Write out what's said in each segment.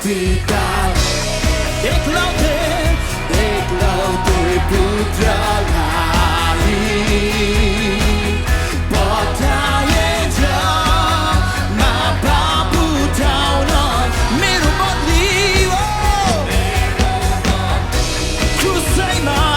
Pitar Deklau te putra lali Bataye ja ma babu taunon मेरो बदली Crusade-मा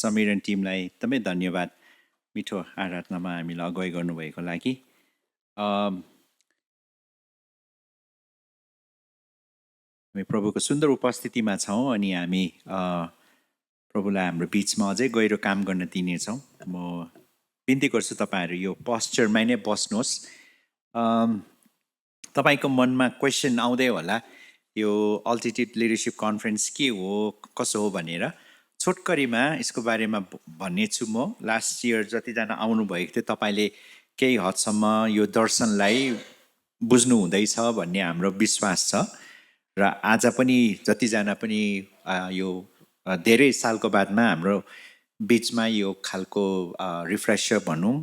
Samir and टिमलाई एकदमै धन्यवाद मिठो आराधनामा हामीलाई अगुवाई गर्नुभएको लागि। हामी प्रभुको सुन्दर उपस्थितिमा छौँ अनि हामी प्रभुलाई हाम्रो बिचमा अझै गहिरो काम गर्न दिनेछौँ। म बिन्ती गर्छु तपाईँहरू यो पोस्चरमा नै बस्नुहोस्। तपाईँको मनमा क्वेसन आउँदै होला, यो अल्टिट्युड लिडरसिप कन्फरेन्स के हो, कसो हो भनेर। छोटकरीमा यसको बारेमा भन्ने छु म। लास्ट इयर जतिजना आउनुभएको थियो तपाईँले केही हदसम्म यो दर्शनलाई बुझ्नु हुँदैछ भन्ने हाम्रो विश्वास छ र आज पनि जतिजना पनि यो धेरै सालको बादमा हाम्रो बिचमा यो खालको रिफ्रेसर भनौँ,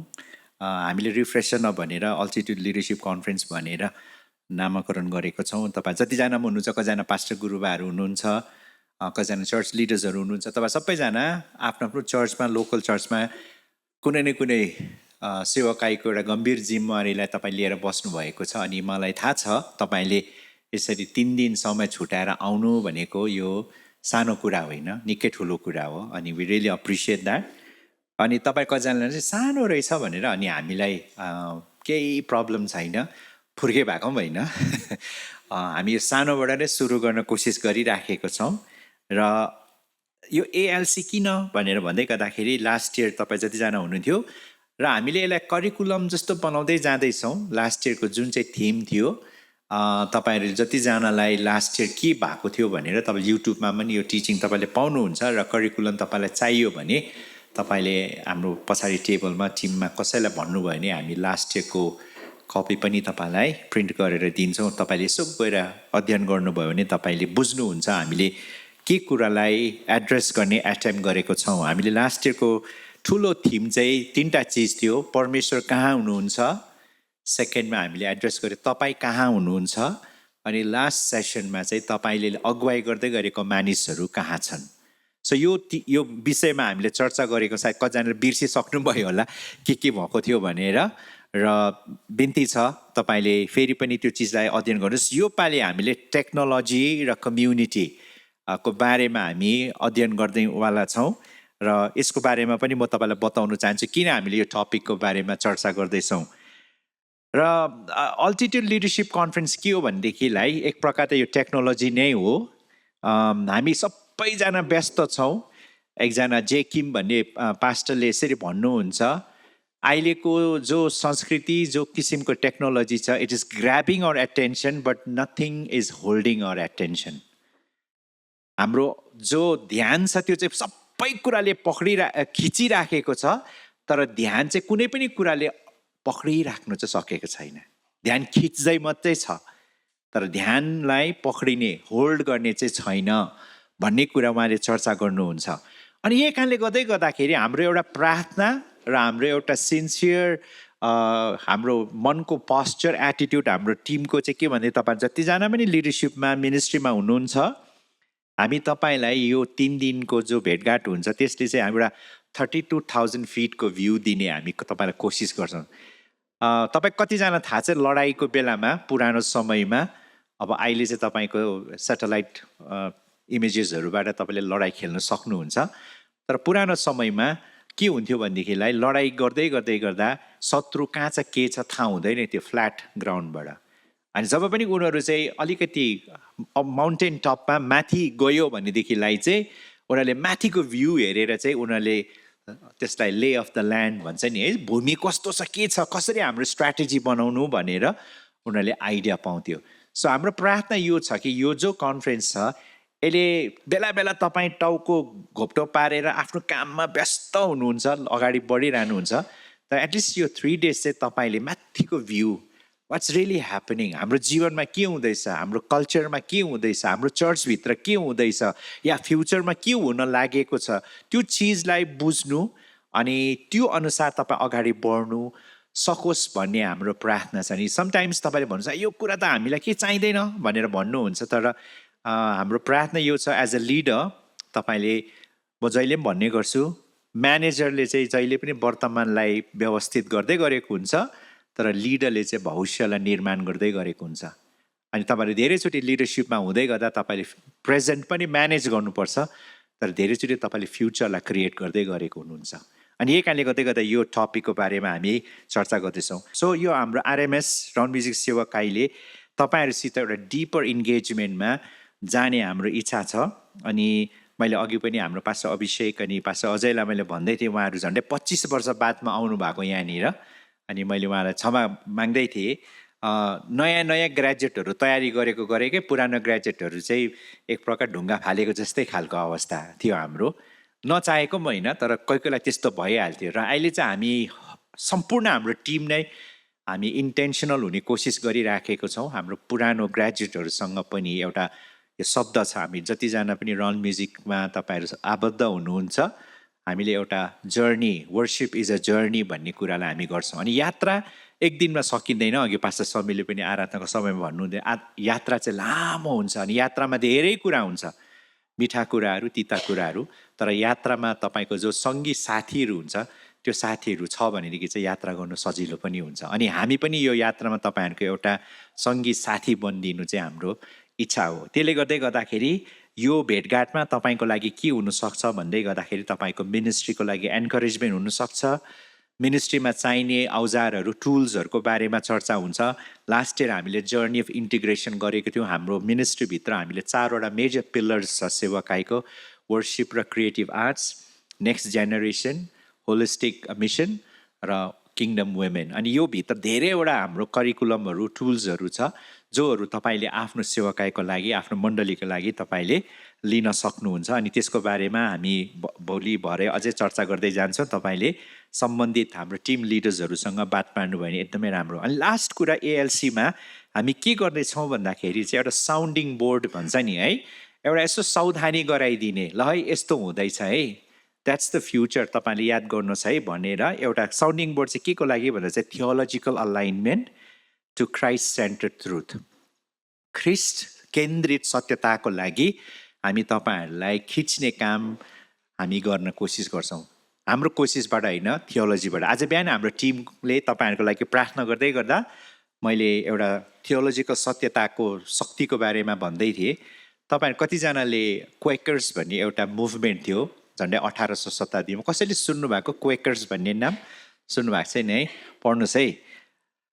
हामीले रिफ्रेसर नभनेर अल्टिट्युड लिडरसिप कन्फरेन्स भनेर नामाकरण गरेको छौँ। तपाईँ जतिजना हुनुहुन्छ, कतिजना पास्टर गुरुबाहरू हुनुहुन्छ, कतिजना चर्च लिडर्सहरू हुनुहुन्छ, तपाईँ सबैजना आफ्नो आफ्नो चर्चमा, लोकल चर्चमा कुनै न कुनै सेवाकाईको एउटा गम्भीर जिम्मेवारीलाई तपाईँ लिएर बस्नुभएको छ। अनि मलाई थाहा छ तपाईँले यसरी 3 दिन समय छुटाएर आउनु भनेको यो सानो कुरा होइन, निकै ठुलो कुरा हो। अनि वी रियली अप्रिसिएट द्याट। अनि तपाईँ कतिजनाले चाहिँ सानो रहेछ भनेर अनि हामीलाई केही प्रब्लम छैन, फुर्के भएको पनि होइन। हामी यो सानोबाट नै सुरु गर्न कोसिस गरिराखेको छौँ। र यो एएलसी किन भनेर भन्दै गर्दाखेरि लास्ट इयर तपाईँ जतिजना हुनुहुन्थ्यो र हामीले यसलाई करिकुलम जस्तो बनाउँदै जाँदैछौँ। लास्ट इयरको जुन चाहिँ थिम थियो, तपाईँहरू जतिजनालाई लास्ट इयर के भएको थियो भनेर तपाईँले युट्युबमा पनि यो टिचिङ तपाईँले पाउनुहुन्छ र करिकुलम तपाईँलाई चाहियो भने तपाईँले हाम्रो पछाडि टेबलमा टिममा कसैलाई भन्नुभयो भने हामी लास्ट इयरको कपी पनि तपाईँलाई प्रिन्ट गरेर दिन्छौँ। तपाईँले यसो गएर अध्ययन गर्नुभयो भने तपाईँले बुझ्नुहुन्छ हामीले के कुरालाई एड्रेस गर्ने एटेम्प गरेको छौँ। हामीले लास्ट इयरको ठुलो थिम चाहिँ 3टा चिज थियो। परमेश्वर कहाँ हुनुहुन्छ, सेकेन्डमा हामीले एड्रेस गऱ्यो तपाईँ कहाँ हुनुहुन्छ, अनि लास्ट सेसनमा चाहिँ तपाईँले अगुवाई गर्दै गरेको मानिसहरू कहाँ छन्। सो यो विषयमा हामीले चर्चा गरेको, सायद कतिजनाले बिर्सिसक्नुभयो होला के भएको थियो भनेर। र बिन्ती छ तपाईँले फेरि पनि त्यो चिजलाई अध्ययन गर्नुहोस्। यो पालि हामीले टेक्नोलोजी र कम्युनिटी को बारेमा हामी अध्ययन गर्दैवाला छौँ र यसको बारेमा पनि म तपाईँलाई बताउन चाहन्छु किन हामीले यो टपिकको बारेमा चर्चा गर्दैछौँ। र अल्टिट्युड लिडरसिप कन्फरेन्स के हो भनेदेखिलाई एक प्रकार यो टेक्नोलोजी नै हो। हामी सबैजना व्यस्त छौँ। एकजना जे किम भन्ने पास्टरले यसरी भन्नुहुन्छ, अहिलेको जो संस्कृति, जो किसिमको टेक्नोलोजी छ, it is grabbing our attention but nothing is holding our attention. हाम्रो जो ध्यान छ त्यो चाहिँ सबै कुराले खिचिराखेको छ, तर ध्यान चाहिँ कुनै पनि कुराले पक्रिराख्नु चाहिँ सकेको छैन। ध्यान खिच्दै मात्रै छ, तर ध्यानलाई पक्रिने, होल्ड गर्ने चाहिँ छैन भन्ने कुरा उहाँले चर्चा गर्नुहुन्छ। अनि यही कारणले गर्दाखेरि हाम्रो एउटा प्रार्थना र हाम्रो एउटा सिन्सियर हाम्रो मनको पोस्चर, एटिट्युड हाम्रो टिमको चाहिँ के भने तपाईँ जतिजना पनि लिडरसिपमा, मिनिस्ट्रीमा हुनुहुन्छ, हामी तपाईँलाई यो 3 दिनको जो भेटघाट हुन्छ त्यसले चाहिँ एउटा 32,000 फिटको भ्यू दिने हामी तपाईँलाई कोसिस गर्छौँ। तपाईँ कतिजना थाहा छ लडाइँको बेलामा पुरानो समयमा, अब अहिले चाहिँ तपाईँको सेटेलाइट इमेजेसहरूबाट तपाईँले लडाइँ खेल्न सक्नुहुन्छ, तर पुरानो समयमा के हुन्थ्यो भनेदेखिलाई लडाइँ गर्दा शत्रु कहाँ छ के छ थाहा हुँदैन त्यो फ्ल्याट ग्राउन्डबाट। अनि जब पनि उनीहरू चाहिँ अलिकति माउन्टेन टपमा माथि गयो भनेदेखिलाई चाहिँ उनीहरूले माथिको भ्यू हेरेर चाहिँ उनीहरूले त्यसलाई ले अफ द ल्यान्ड भन्छ नि है, भूमि कस्तो छ के छ, कसरी हाम्रो स्ट्राटेजी बनाउनु भनेर उनीहरूले आइडिया पाउँथ्यो। सो हाम्रो प्रार्थना यो छ कि यो जो कन्फरेन्स छ यसले बेला बेला तपाईँ टाउको घोप्टो पारेर आफ्नो काममा व्यस्त हुनुहुन्छ, अगाडि बढिरहनुहुन्छ, तर एटलिस्ट यो 3 डेज चाहिँ तपाईँले माथिको भ्यू, वाट्स रियली ह्यापनिङ, हाम्रो जीवनमा के हुँदैछ, हाम्रो कल्चरमा के हुँदैछ, हाम्रो चर्चभित्र के हुँदैछ, या फ्युचरमा के हुन लागेको छ, त्यो चिजलाई बुझ्नु अनि त्यो अनुसार तपाईँ अगाडि बढ्नु सकोस् भन्ने हाम्रो प्रार्थना छ। नि समटाइम्स तपाईँले भन्नुहुन्छ यो कुरा त हामीलाई के चाहिँदैन भनेर भन्नुहुन्छ, तर हाम्रो प्रार्थना यो छ एज अ लिडर तपाईँले, म जहिले पनि भन्ने गर्छु, म्यानेजरले चाहिँ जहिले पनि वर्तमानलाई व्यवस्थित गर्दै गरेको हुन्छ, तर लिडरले चाहिँ भविष्यलाई निर्माण गर्दै गरेको हुन्छ। अनि तपाईँले धेरैचोटि लिडरसिपमा हुँदै गर्दा तपाईँले प्रेजेन्ट पनि म्यानेज गर्नुपर्छ, तर धेरैचोटि तपाईँले फ्युचरलाई क्रिएट गर्दै गरेको हुनुहुन्छ। अनि यही कारणले गर्दा यो टपिकको बारेमा हामी चर्चा गर्दैछौँ। सो यो हाम्रो आरएमएस राउन्ड म्युजिक सेवकाईले तपाईँहरूसित एउटा डिपर इन्गेजमेन्टमा जाने हाम्रो इच्छा छ। अनि मैले अघि पनि हाम्रो पास्टर अभिषेक अनि पास्टर अजयलाई मैले भन्दै थिएँ, उहाँहरू झन्डै 25 वर्ष बादमा आउनुभएको यहाँनिर। अनि मैले उहाँलाई क्षमा माग्दै थिएँ। नयाँ नयाँ ग्रेजुएटहरू तयारी गरेकै पुरानो ग्रेजुएटहरू चाहिँ एक प्रकार ढुङ्गा फालेको जस्तै खालको अवस्था थियो हाम्रो। नचाहेको पनि होइन, तर कोही कोहीलाई त्यस्तो भइहाल्थ्यो। र अहिले चाहिँ हामी सम्पूर्ण हाम्रो टिम नै हामी इन्टेन्सनल हुने कोसिस गरिराखेको छौँ। हाम्रो पुरानो ग्रेजुएटहरूसँग पनि एउटा यो शब्द छ, हामी जतिजना पनि राउन्ड म्युजिकमा तपाईँहरू आबद्ध हुनुहुन्छ, हामीले एउटा journey, worship is a journey भन्ने कुरालाई हामी गर्छौँ। अनि यात्रा एक दिनमा सकिँदैन। अघि पास्टर समीले पनि आराधनाको समयमा भन्नुहुँदै यात्रा चाहिँ लामो हुन्छ। अनि यात्रामा धेरै कुरा हुन्छ, मिठा कुराहरू, तिता कुराहरू। तर यात्रामा तपाईँको जो सङ्गी साथीहरू हुन्छ, त्यो साथीहरू छ भनेदेखि चाहिँ यात्रा गर्नु सजिलो पनि हुन्छ। अनि हामी पनि यो यात्रामा तपाईँहरूको एउटा सङ्गी साथी बनिदिनु चाहिँ हाम्रो इच्छा हो। त्यसले गर्दाखेरि यो भेटघाटमा तपाईँको लागि के हुनसक्छ भन्दै गर्दाखेरि तपाईँको मिनिस्ट्रीको लागि एन्करेजमेन्ट हुनसक्छ, मिनिस्ट्रीमा चाहिने औजारहरू, टुल्सहरूको बारेमा चर्चा हुन्छ। लास्ट इयर हामीले जर्नी अफ इन्टिग्रेसन गरेको थियौँ। हाम्रो मिनिस्ट्रीभित्र हामीले 4वटा मेजर पिलर्स छ सेवाकाईको, वर्सिप र creative arts, next generation, holistic mission र किङडम वुमेन। अनि यो भित्र धेरैवटा हाम्रो करिकुलमहरू, टुल्सहरू छ जोहरू तपाईँले आफ्नो सेवाकाईको लागि, आफ्नो मण्डलीको लागि तपाईँले लिन सक्नुहुन्छ। अनि त्यसको बारेमा हामी भोलि भरे अझै चर्चा गर्दै जान्छौँ। तपाईँले सम्बन्धित हाम्रो टिम लिडर्सहरूसँग बात मार्नुभयो भने एकदमै राम्रो। अनि लास्ट कुरा, एएलसीमा हामी के गर्दैछौँ भन्दाखेरि चाहिँ एउटा साउन्डिङ बोर्ड भन्छ नि है, एउटा यसो सावधानी गराइदिने, ल है यस्तो हुँदैछ है, द्याट्स द फ्युचर, तपाईँले याद गर्नुहोस् है भनेर एउटा साउन्डिङ बोर्ड चाहिँ के को लागि भन्दा चाहिँ theological alignment to Christ centred truth, ख्रिस्ट केन्द्रित सत्यताको लागि हामी तपाईँहरूलाई खिच्ने काम हामी गर्न कोसिस गर्छौँ। हाम्रो कोसिसबाट होइन, थियोलोजीबाट। आज बिहान हाम्रो टिमले तपाईँहरूको लागि प्रार्थना गर्दै गर्दा मैले एउटा थियोलोजिकल सत्यताको शक्तिको बारेमा भन्दै थिएँ। तपाईँहरू कतिजनाले क्वेकर्स भन्ने एउटा मुभमेन्ट थियो झन्डै 1800 शताब्दीमा, कसैले सुन्नुभएको क्वेकर्स भन्ने नाम? सुन्नुभएको छैन है? पढ्नुहोस् है।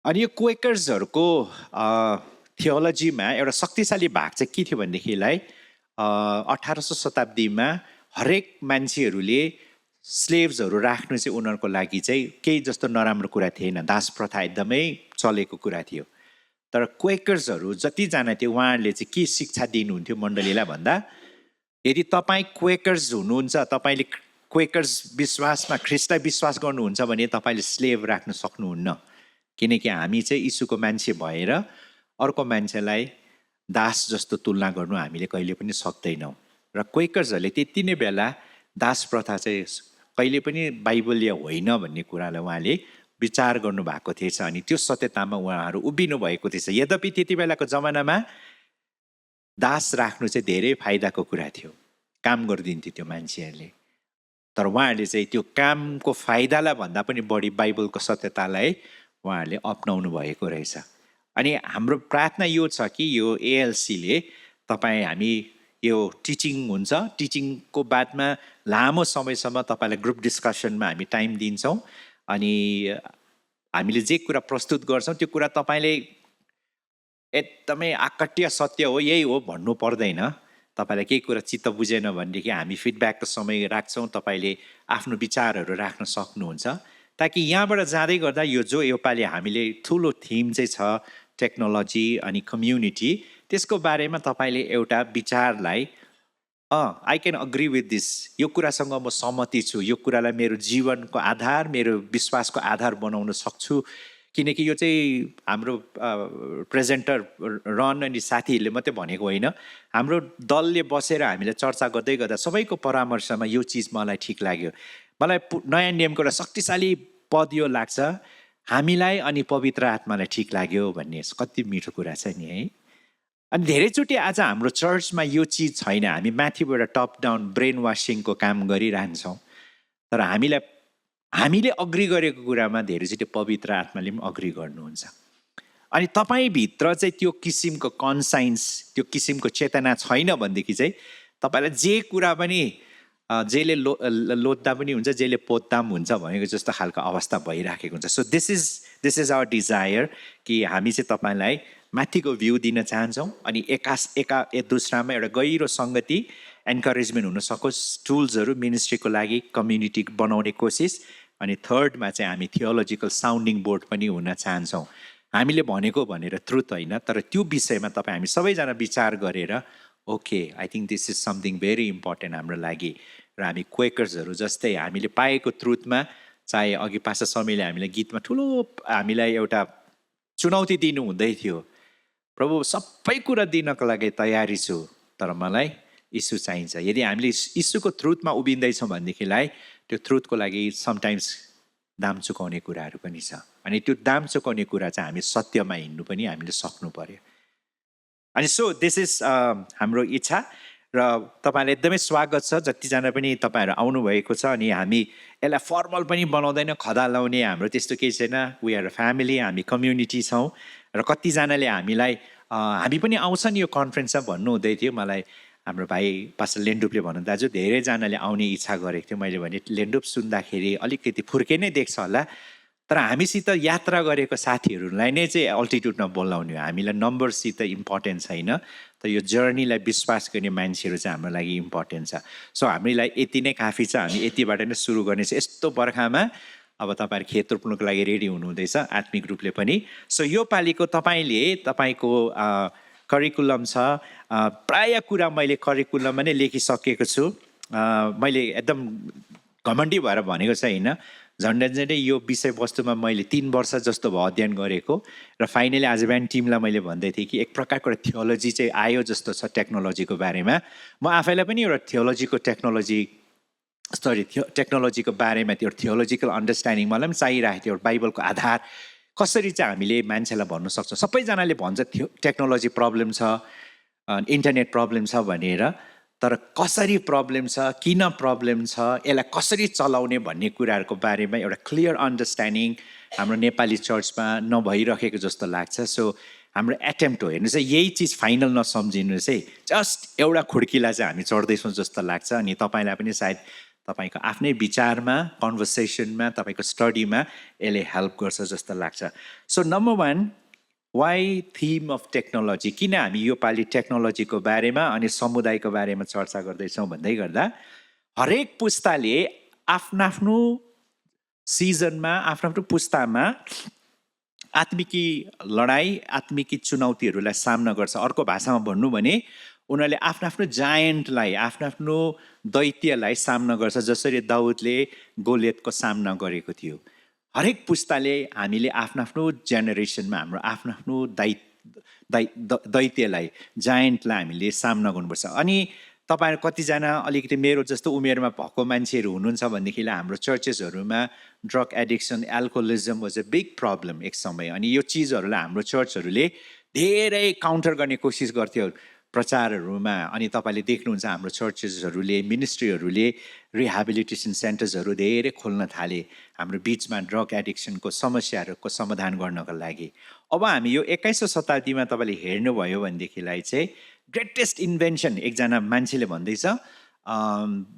अनि यो क्वेकर्सहरूको थियोलोजीमा एउटा शक्तिशाली भाग चाहिँ के थियो भनेदेखिलाई 1800 शताब्दीमा हरेक मान्छेहरूले स्लेभ्सहरू राख्नु चाहिँ उनीहरूको लागि चाहिँ केही जस्तो नराम्रो कुरा थिएन, दास प्रथा एकदमै चलेको कुरा थियो। तर क्वेकर्सहरू जतिजना थियो उहाँहरूले चाहिँ के शिक्षा दिनुहुन्थ्यो मण्डलीलाई भन्दा, यदि तपाईँ क्वेकर्स हुनुहुन्छ, तपाईँले क्वेकर्स विश्वासमा ख्रिस्टलाई विश्वास गर्नुहुन्छ भने तपाईँले स्लेभ राख्न सक्नुहुन्न, किनकि हामी चाहिँ यीशुको मान्छे भएर अर्को मान्छेलाई दास जस्तो तुलना गर्नु हामीले कहिले पनि सक्दैनौँ। र क्वेकर्सहरूले त्यति नै बेला दास प्रथा चाहिँ कहिले पनि बाइबलीय होइन भन्ने कुरालाई उहाँले विचार गर्नुभएको थिएछ। अनि त्यो सत्यतामा उहाँहरू उभिनु भएको थिएछ। यद्यपि त्यति बेलाको जमानामा दास राख्नु चाहिँ धेरै फाइदाको कुरा थियो, काम गरिदिन्थ्यो त्यो मान्छेहरूले। तर उहाँहरूले चाहिँ त्यो कामको फाइदालाई भन्दा पनि बढी बाइबलको सत्यतालाई उहाँहरूले अपनाउनु भएको रहेछ। अनि हाम्रो प्रार्थना यो छ कि यो एएलसीले हामी यो टिचिङ हुन्छ, टिचिङको बादमा लामो समयसम्म तपाईँलाई ग्रुप डिस्कसनमा हामी टाइम दिन्छौँ। अनि हामीले जे कुरा प्रस्तुत गर्छौँ त्यो कुरा तपाईँले एकदमै आकट्य सत्य हो, यही हो भन्नु पर्दैन। तपाईँलाई केही कुरा चित्त बुझेन भनेदेखि हामी फिडब्याकको समय राख्छौँ, तपाईँले आफ्नो विचारहरू राख्न सक्नुहुन्छ। ताकि यहाँबाट जाँदै गर्दा यो योपालि हामीले ठुलो थिम चाहिँ छ टेक्नोलोजी अनि कम्युनिटी, त्यसको बारेमा तपाईँले एउटा विचारलाई I can agree with this, यो कुरासँग म सहमति छु, यो कुरालाई मेरो जीवनको आधार, मेरो विश्वासको आधार बनाउन सक्छु, किनकि यो चाहिँ हाम्रो प्रेजेन्टर रन अनि साथीहरूले मात्रै भनेको होइन, हाम्रो दलले बसेर हामीले चर्चा गर्दै गर्दा सबैको परामर्शमा यो चिज मलाई ठिक लाग्यो। मलाई नयाँ नियमको एउटा शक्तिशाली पद यो लाग्छ, हामीलाई अनि पवित्र आत्मालाई ठिक लाग्यो भन्ने। कति मिठो कुरा छ नि है। अनि धेरैचोटि आज हाम्रो चर्चमा यो चिज छैन, हामी माथिबाट टप डाउन ब्रेन वासिङको काम गरिरहन्छौँ। तर हामीले अग्री गरेको कुरामा धेरैचोटि पवित्र आत्माले पनि अग्री गर्नुहुन्छ। अनि तपाईँभित्र चाहिँ त्यो किसिमको कन्साइन्स, त्यो किसिमको चेतना छैन भनेदेखि चाहिँ तपाईँलाई जे कुरा पनि जेले लोद्दा पनि हुन्छ, जेले पोद्दा पनि हुन्छ भनेको जस्तो खालको अवस्था भइराखेको हुन्छ. So this is our desire कि हामी चाहिँ तपाईँलाई माथिको भ्यू दिन चाहन्छौँ अनि एक दुसरामा एउटा गहिरो सङ्गति एन्करेजमेन्ट हुन सकोस्, टुल्सहरू मिनिस्ट्रीको लागि कम्युनिटी बनाउने कोसिस. अनि थर्डमा चाहिँ हामी थियोलोजिकल साउन्डिङ बोर्ड पनि हुन चाहन्छौँ. हामीले भनेको भनेर ट्रुथ होइन, तर त्यो विषयमा तपाईँ हामी सबैजना विचार गरेर okay I think this is something very important हाम्रो लागि. र हामी क्वेकर्सहरू जस्तै हामीले पाएको ट्रुथमा, चाहे अघि पासा समयले हामीलाई गीतमा ठुलो हामीलाई एउटा चुनौती दिनु हुँदै थियो, प्रभु सबै कुरा दिनको लागि तयारी छु, तर मलाई यीशु चाहिन्छ. यदि हामीले यीशुको ट्रुथमा उभिँदैछौँ भनेदेखिलाई त्यो ट्रुथको लागि समटाइम्स दाम चुकाउने कुराहरू पनि छ. अनि त्यो दाम चुकाउने कुरा चाहिँ हामी सत्यमा हिँड्नु पनि हामीले सक्नु पर्यो. अनि सो दिस इज हाम्रो इच्छा र तपाईँलाई एकदमै स्वागत छ जतिजना पनि तपाईँहरू आउनुभएको छ. अनि हामी यसलाई फर्मल पनि बनाउँदैन, खदा लाउने हाम्रो त्यस्तो केही छैन. वी आर अ फ्यामिली, हामी कम्युनिटी छौँ र कतिजनाले हामीलाई हामी पनि आउँछ नि यो कन्फरेन्समा भन्नुहुँदै थियो. मलाई हाम्रो भाइ पास्टर लेन्डुपले भन्नु, दाजु धेरैजनाले आउने इच्छा गरेको थियो. मैले भने लेन्डुप सुन्दाखेरि अलिकति फुर्के नै देख्छ होला, तर हामीसित यात्रा गरेको साथीहरूलाई नै चाहिँ अल्टिट्युडमा बोलाउने हो. हामीलाई नम्बरसित इम्पोर्टेन्ट छैन, तर यो जर्नीलाई विश्वास गर्ने मान्छेहरू चाहिँ हाम्रो लागि इम्पोर्टेन्ट छ. सो हामीलाई यति नै काफी छ, हामी यतिबाट नै सुरु गर्ने छ. यस्तो बर्खामा अब तपाईँहरू खेत रोप्नुको लागि रेडी हुनुहुँदैछ आत्मिक रूपले पनि. सो यो पालिको तपाईँको करिकुलम छ. प्रायः कुरा मैले करिकुलममा नै लेखिसकेको छु. मैले एकदम घमण्डी भएर भनेको छैन, झन्डै यो विषयवस्तुमा मैले 3 वर्ष जस्तो भयो अध्ययन गरेको. र फाइनली आज बिहान टिमलाई मैले भन्दै थिएँ कि एक प्रकारको एउटा थियोलोजी चाहिँ आयो जस्तो छ टेक्नोलोजीको बारेमा. म आफैलाई पनि एउटा टेक्नोलोजीको बारेमा त्यो थियोलोजिकल अन्डरस्ट्यान्डिङ मलाई पनि चाहिरहेको थियो. बाइबलको आधार कसरी चाहिँ हामीले मान्छेलाई भन्नु सक्छौँ. सबैजनाले भन्छ टेक्नोलोजी प्रब्लम छ, इन्टरनेट प्रब्लम छ भनेर, तर कसरी प्रब्लम छ, किन प्रब्लम छ, यसलाई कसरी चलाउने भन्ने कुराहरूको बारेमा एउटा क्लियर अन्डरस्ट्यान्डिङ हाम्रो नेपाली चर्चमा नभइरहेको जस्तो लाग्छ. सो हाम्रो एटेम्प्ट हो, हेर्नुहोस् है, यही चिज फाइनल नसम्झिनुहोस् है, जस्ट एउटा खुड्कीलाई चाहिँ हामी चढ्दैछौँ जस्तो लाग्छ. अनि तपाईँलाई पनि सायद तपाईँको आफ्नै विचारमा, कन्भर्सेसनमा, तपाईँको स्टडीमा यसले हेल्प गर्छ जस्तो लाग्छ. So number 1, why theme of technology. किन हामी यो पालि टेक्नोलोजीको बारेमा अनि समुदायको बारेमा चर्चा गर्दैछौँ भन्दै गर्दा, हरेक पुस्ताले आफ्नो सिजनमा, आफ्नो पुस्तामा आत्मिकी लडाइँ, आत्मिकी चुनौतीहरूलाई सामना गर्छ. अर्को भाषामा भन्नु भने उनीहरूले आफ्नो जायन्टलाई, आफ्नो दैत्यलाई सामना गर्छ, जसरी दाउदले गोलियतको सामना गरेको थियो. हरेक पुस्ताले हामीले आफ्नो जेनेरेसनमा हाम्रो आफ्नो दैत्यलाई, जायन्टलाई हामीले सामना गर्नुपर्छ. अनि तपाईँहरू कतिजना अलिकति मेरो जस्तो उमेरमा भएको मान्छेहरू हुनुहुन्छ भनेदेखिलाई हाम्रो चर्चेसहरूमा drug addiction, alcoholism was a big problem एक समय. अनि यो चिजहरूलाई हाम्रो चर्चहरूले धेरै काउन्टर गर्ने कोसिस गर्थ्यो प्रचारहरूमा. अनि तपाईँले देख्नुहुन्छ हाम्रो चर्चेसहरूले, मिनिस्ट्रीहरूले रिहेबिलिटेसन सेन्टर्सहरू धेरै खोल्न थाले हाम्रो बिचमा ड्रग एडिक्सनको समस्याहरूको समाधान गर्नको लागि. अब हामी यो 21औं शताब्दीमा तपाईँले हेर्नुभयो भनेदेखिलाई चाहिँ ग्रेटेस्ट इन्भेन्सन एकजना मान्छेले भन्दैछ,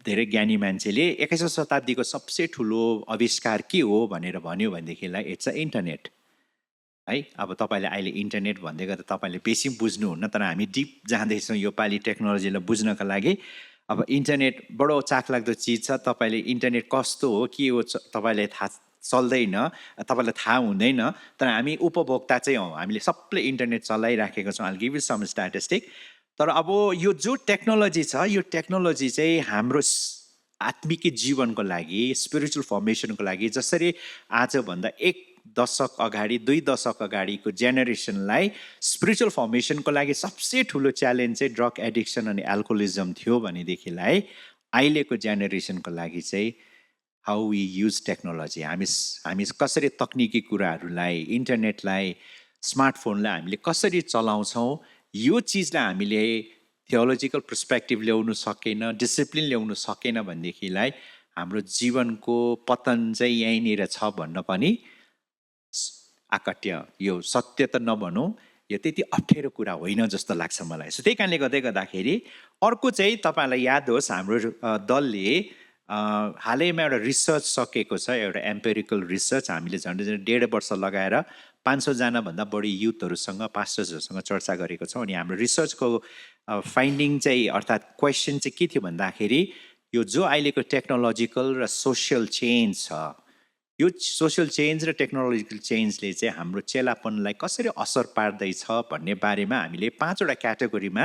धेरै ज्ञानी मान्छेले 21औं शताब्दीको सबसे ठुलो आविष्कार के हो भनेर भन्यो भनेदेखिलाई इट्स अ इन्टरनेट है. अब तपाईँले अहिले इन्टरनेट भन्दै गर्दा तपाईँले बेसी बुझ्नुहुन्न, तर हामी डिप जाँदैछौँ यो पालि टेक्नोलोजीलाई बुझ्नका लागि. अब इन्टरनेट बडो चाखलाग्दो चिज छ. तपाईँले इन्टरनेट कस्तो हो, के हो, तपाईँलाई थाहा चल्दैन, तपाईँलाई थाहा हुँदैन, तर हामी उपभोक्ता चाहिँ हौँ. हामीले सबले इन्टरनेट चलाइराखेको छौँ. I'll give you some statistic. तर अब यो जो टेक्नोलोजी छ, यो टेक्नोलोजी चाहिँ हाम्रो आत्मिक जीवनको लागि, स्पिरिचुअल फर्मेसनको लागि, जसरी आजभन्दा 1 दशक अगाडि, 2 दशक अगाडिको जेनेरेसनलाई स्पिरिचुअल फर्मेसनको लागि सबसे ठुलो च्यालेन्ज चाहिँ ड्रग एडिक्सन अनि एल्कोहोलिजम थियो भनेदेखिलाई अहिलेको जेनेरेसनको लागि चाहिँ हाउ वी युज टेक्नोलोजी, हामी कसरी तकनिकी कुराहरूलाई, इन्टरनेटलाई, स्मार्टफोनलाई हामीले कसरी चलाउँछौँ, यो चिजलाई हामीले थियोलोजिकल पर्सपेक्टिभ ल्याउनु सकेन, डिसिप्लिन ल्याउनु सकेन भनेदेखिलाई हाम्रो जीवनको पतन चाहिँ यहीँनिर छ भन्न पनि आकट्य, यो सत्य त नभनौँ, यो त्यति अप्ठ्यारो कुरा होइन जस्तो लाग्छ मलाई. सो त्यही कारणले गर्दाखेरि अर्को चाहिँ तपाईँलाई याद होस् हाम्रो दलले हालैमा एउटा रिसर्च सकेको छ, एउटा एम्पेरिकल रिसर्च। हामीले झन्डै झन्डै 1.5 वर्ष लगाएर 500जनाभन्दा बढी युथहरूसँग, पास्टर्सहरूसँग चर्चा गरेको छौँ। अनि हाम्रो रिसर्चको फाइन्डिङ चाहिँ अर्थात् क्वेसन चाहिँ के थियो भन्दाखेरि यो जो अहिलेको टेक्नोलोजिकल र सोसियल चेन्ज छ, यो सोसियल चेन्ज र टेक्नोलोजिकल चेन्जले चाहिँ हाम्रो चेलापनलाई कसरी असर पार्दैछ भन्ने बारेमा हामीले 5वटा क्याटेगोरीमा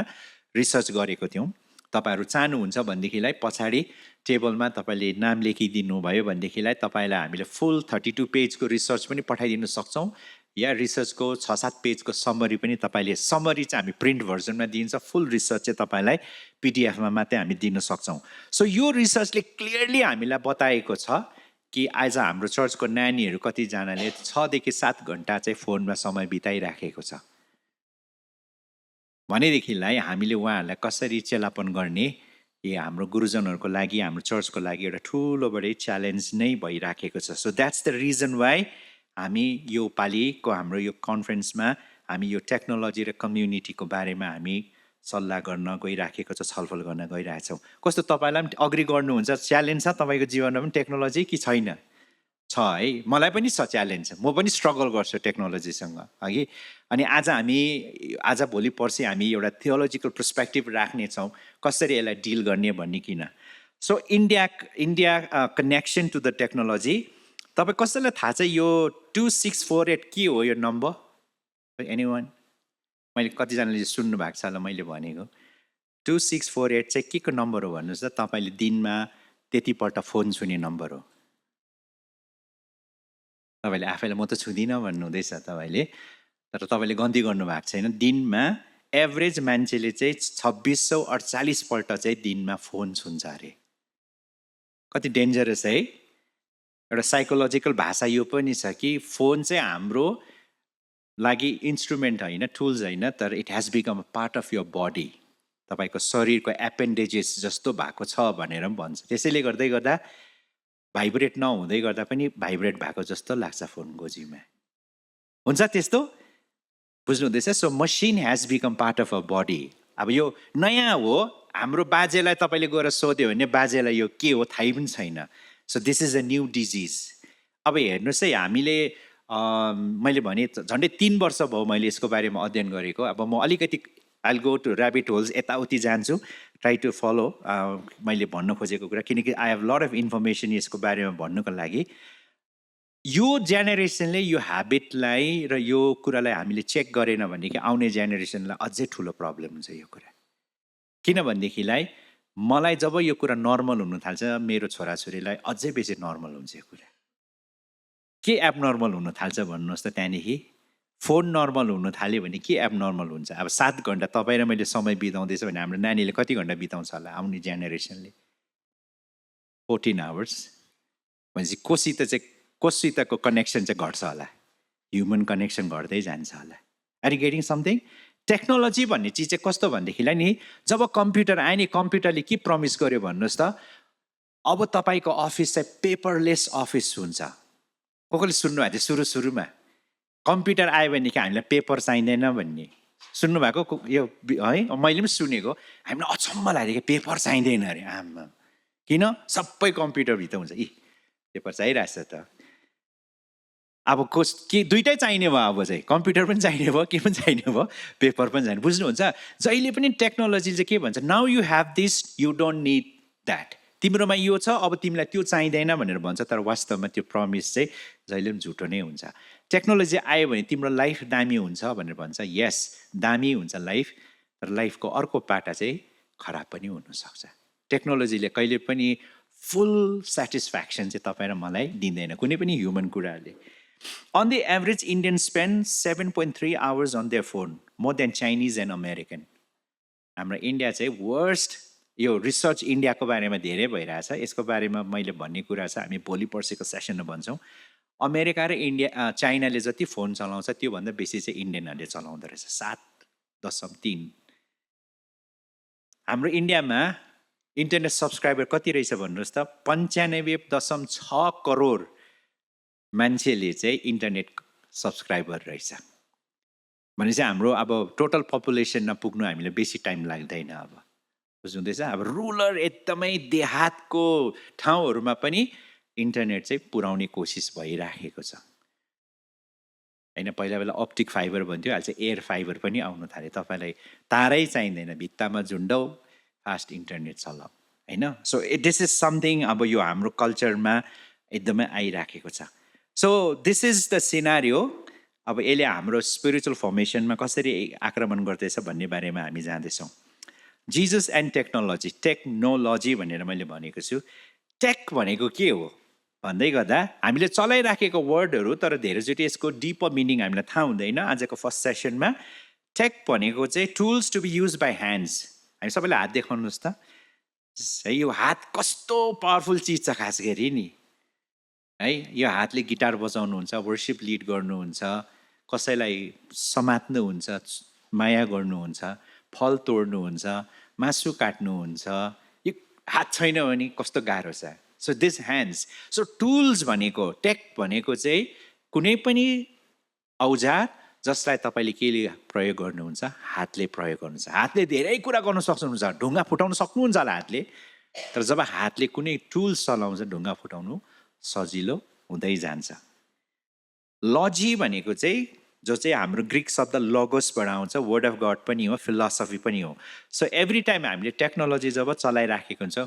रिसर्च गरेको थियौँ। तपाईँहरू चाहनुहुन्छ भनेदेखिलाई पछाडि टेबलमा तपाईँले नाम लेखिदिनु भयो भनेदेखिलाई तपाईँलाई हामीले फुल 32 पेजको रिसर्च पनि पठाइदिनु सक्छौँ, या रिसर्चको 6-7 पेजको समरी पनि तपाईँले, समरी चाहिँ हामी प्रिन्ट भर्जनमा दिन्छ, फुल रिसर्च चाहिँ तपाईँलाई पिडिएफमा मात्रै हामी दिन सक्छौँ। सो यो रिसर्चले क्लियरली हामीलाई बताएको छ कि आज हाम्रो चर्चको नानीहरू कतिजनाले 6 देखि 7 घन्टा चाहिँ फोनमा समय बिताइराखेको छ भनेदेखिलाई हामीले उहाँहरूलाई कसरी चेलापन गर्ने, यो हाम्रो गुरुजनहरूको लागि, हाम्रो चर्चको लागि एउटा ठुलो बढी च्यालेन्ज नै भइराखेको छ। So that's the reason why हामी यो पालिको हाम्रो यो कन्फरेन्समा हामी यो टेक्नोलोजी र कम्युनिटीको बारेमा हामी सल्लाह गर्न गइराखेको छ, छलफल गर्न गइरहेछौँ। कस्तो तपाईँलाई पनि अग्री गर्नुहुन्छ? च्यालेन्ज छ तपाईँको जीवनमा पनि टेक्नोलोजी कि छैन? छ है, मलाई पनि छ च्यालेन्ज, म पनि स्ट्रगल गर्छु टेक्नोलोजीसँग अघि। अनि आज भोलि पर्सि हामी एउटा थियोलोजिकल पर्सपेक्टिभ राख्नेछौँ कसरी यसलाई डिल गर्ने भन्ने किन। So India connection to the technology, तपाईँ कसैलाई थाहा छ यो 2648 के हो यो नम्बर? एनीवन? मैले कतिजनाले सुन्नु भएको छ होला मैले भनेको। 2648 चाहिँ के को नम्बर हो भन्नुहोस् त? तपाईँले दिनमा त्यतिपल्ट फोन छुने नम्बर हो। तपाईँले आफैलाई म त छुँदिनँ भन्नुहुँदैछ तपाईँले, तर तपाईँले गन्ती गर्नुभएको छैन। दिनमा एभरेज मान्छेले चाहिँ 2648 पल्ट चाहिँ दिनमा फोन छुन्छ अरे। कति डेन्जरस है। एउटा साइकोलोजिकल भाषा यो पनि छ कि फोन चाहिँ हाम्रो लागि इन्स्ट्रुमेन्ट होइन, टुल्स होइन, तर it has become a part of your body, तपाईँको शरीरको एपेन्डेजेस जस्तो भएको छ भनेर पनि भन्छ। त्यसैले गर्दा भाइब्रेट नहुँदै गर्दा पनि भाइब्रेट भएको जस्तो लाग्छ फोनको जिउमा, हुन्छ त्यस्तो, बुझ्नुहुँदैछ? So machine has become part of a body. अब यो नयाँ हो, हाम्रो बाजेलाई तपाईँले गएर सोध्यो भने बाजेलाई यो के हो थाहै पनि छैन। So this is a new disease. अब हेर्नुहोस् है, हामीले मैले भने झन्डै 3 वर्ष भयो मैले यसको बारेमा अध्ययन गरेको। अब म अलिकति I'll go to rabbit holes, यताउति जान्छु, ट्राई टु फलो मैले भन्न खोजेको कुरा, किनकि I have lot of information यसको बारेमा भन्नुको लागि। यो जेनेरेसनले यो ह्याबिटलाई र यो कुरालाई हामीले चेक गरेन भनेदेखि आउने जेनेरेसनलाई अझै ठुलो प्रब्लम हुन्छ यो कुरा। किनभनेदेखिलाई मलाई जब यो कुरा नर्मल हुन थाल्छ, मेरो छोराछोरीलाई अझै बेसी नर्मल हुन्छ यो कुरा। के एबनर्मल हुन थाल्छ भन्नुहोस् त? त्यहाँदेखि फोन नर्मल हुन थाल्यो भने के एबनर्मल हुन्छ? अब 7 घन्टा तपाईँ र मैले समय बिताउँदैछ भने हाम्रो नानीले कति घन्टा बिताउँछ होला आउने जेनेरेसनले? 14 आवर्स। भनेपछि कोसितको कनेक्सन चाहिँ घट्छ होला, ह्युमन कनेक्सन घट्दै जान्छ होला। Are you getting something? Technology भन्ने चिज चाहिँ कस्तो भनेदेखिलाई नि, जब कम्प्युटर आयो नि, कम्प्युटरले के प्रमिस गर्यो भन्नुहोस् त? अब तपाईँको अफिस चाहिँ पेपरलेस अफिस हुन्छ। कसले सुन्नुभएको थियो सुरुमा? कम्प्युटर आयो भनेदेखि हामीलाई पेपर चाहिँदैन भन्ने सुन्नुभएको यो है? मैले पनि सुनेको, हामीलाई अचम्म लाग्यो कि पेपर चाहिँदैन अरे। आमा किन? सबै कम्प्युटरभित्र हुन्छ। पेपर चाहिरहेछ त। अब के दुइटै चाहिने भयो, अब चाहिँ कम्प्युटर पनि चाहिने भयो, के पनि चाहिने भयो, पेपर पनि चाहिने। बुझ्नुहुन्छ? जहिले पनि टेक्नोलोजीले चाहिँ के भन्छ? Now you have this, you don't need that. तिम्रोमा यो छ, अब तिमीलाई त्यो चाहिँदैन भनेर भन्छ, तर वास्तवमा त्यो प्रमिस चाहिँ जहिले पनि झुटो नै हुन्छ। टेक्नोलोजी आयो भने तिम्रो लाइफ दामी हुन्छ भनेर भन्छ। यस, दामी हुन्छ लाइफ, तर लाइफको अर्को पाटा चाहिँ खराब पनि हुनसक्छ। टेक्नोलोजीले कहिले पनि फुल सेटिस्फ्याक्सन चाहिँ तपाईँ र मलाई दिँदैन, कुनै पनि ह्युमन कुराहरूले। On the average, Indians spend 7.3 hours on their phone, more than Chinese and American. हाम्रो इन्डिया चाहिँ वर्स्ट। यो रिसर्च इन्डियाको बारेमा धेरै भइरहेछ, यसको बारेमा मैले भन्ने कुरा छ, हामी भोलि पर्सिको सेसनमा भन्छौँ। अमेरिका र चाइनाले जति फोन चलाउँछ त्योभन्दा बेसी चाहिँ इन्डियनहरूले चलाउँदो रहेछ, 7.3। हाम्रो इन्डियामा इन्टरनेट सब्सक्राइबर कति रहेछ भन्नुहोस् त? 95.6 करोड मान्छेले चाहिँ इन्टरनेट सब्सक्राइबर रहेछ। भनेपछि हाम्रो अब टोटल पपुलेसनमा पुग्नु हामीलाई बेसी टाइम लाग्दैन। अब बुझ्नुहुँदैछ अब रुरल एकदमै देहातको ठाउँहरूमा पनि इन्टरनेट चाहिँ पुर्याउने कोसिस भइराखेको छ होइन पहिला बेला अप्टिक फाइबर भन्थ्यो अहिले चाहिँ एयर फाइबर पनि आउनु थाल्यो तपाईँलाई तारै चाहिँदैन भित्तामा झुन्डौ फास्ट इन्टरनेट चलाऊ होइन सो दिस इज समथिङ अब यो हाम्रो कल्चरमा एकदमै आइराखेको छ so this is the scenario अब यसले हाम्रो स्पिरिचुअल फर्मेसनमा कसरी आक्रमण गर्दैछ भन्ने बारेमा हामी जाँदैछौँ जिजस एन्ड टेक्नोलोजी भनेर मैले भनेको छु टेक भनेको के हो भन्दै गर्दा हामीले चलाइराखेको वर्डहरू तर धेरैचोटि यसको डिपर मिनिङ हामीलाई थाहा हुँदैन आजको फर्स्ट सेसनमा टेक भनेको चाहिँ tools to be use by hands हामी सबैले हात देखाउनुहोस् त है यो हात कस्तो पावरफुल चिज छ खास गरी नि है यो हातले गिटार बजाउनुहुन्छ वर्सिप लिड गर्नुहुन्छ कसैलाई समात्नुहुन्छ माया गर्नुहुन्छ फल तोड्नुहुन्छ मासु काट्नुहुन्छ यो हात छैन भने कस्तो गाह्रो छ so this hands so tools भनेको टेक भनेको चाहिँ कुनै पनि औजार जसलाई तपाईँले केले प्रयोग गर्नुहुन्छ हातले प्रयोग गर्नुहुन्छ हातले धेरै कुरा गर्न सक्नुहुन्छ ढुङ्गा फुटाउन सक्नुहुन्छ होला हातले तर जब हातले कुनै टुल्स चलाउँछ ढुङ्गा फुटाउनु सजिलो हुँदै जान्छ लजी भनेको चाहिँ जो चाहिँ हाम्रो ग्रिक शब्द लगोसबाट आउँछ वर्ड अफ गड पनि हो फिलोसफी पनि हो सो एभ्री टाइम हामीले टेक्नोलोजी जब चलाइराखेको हुन्छ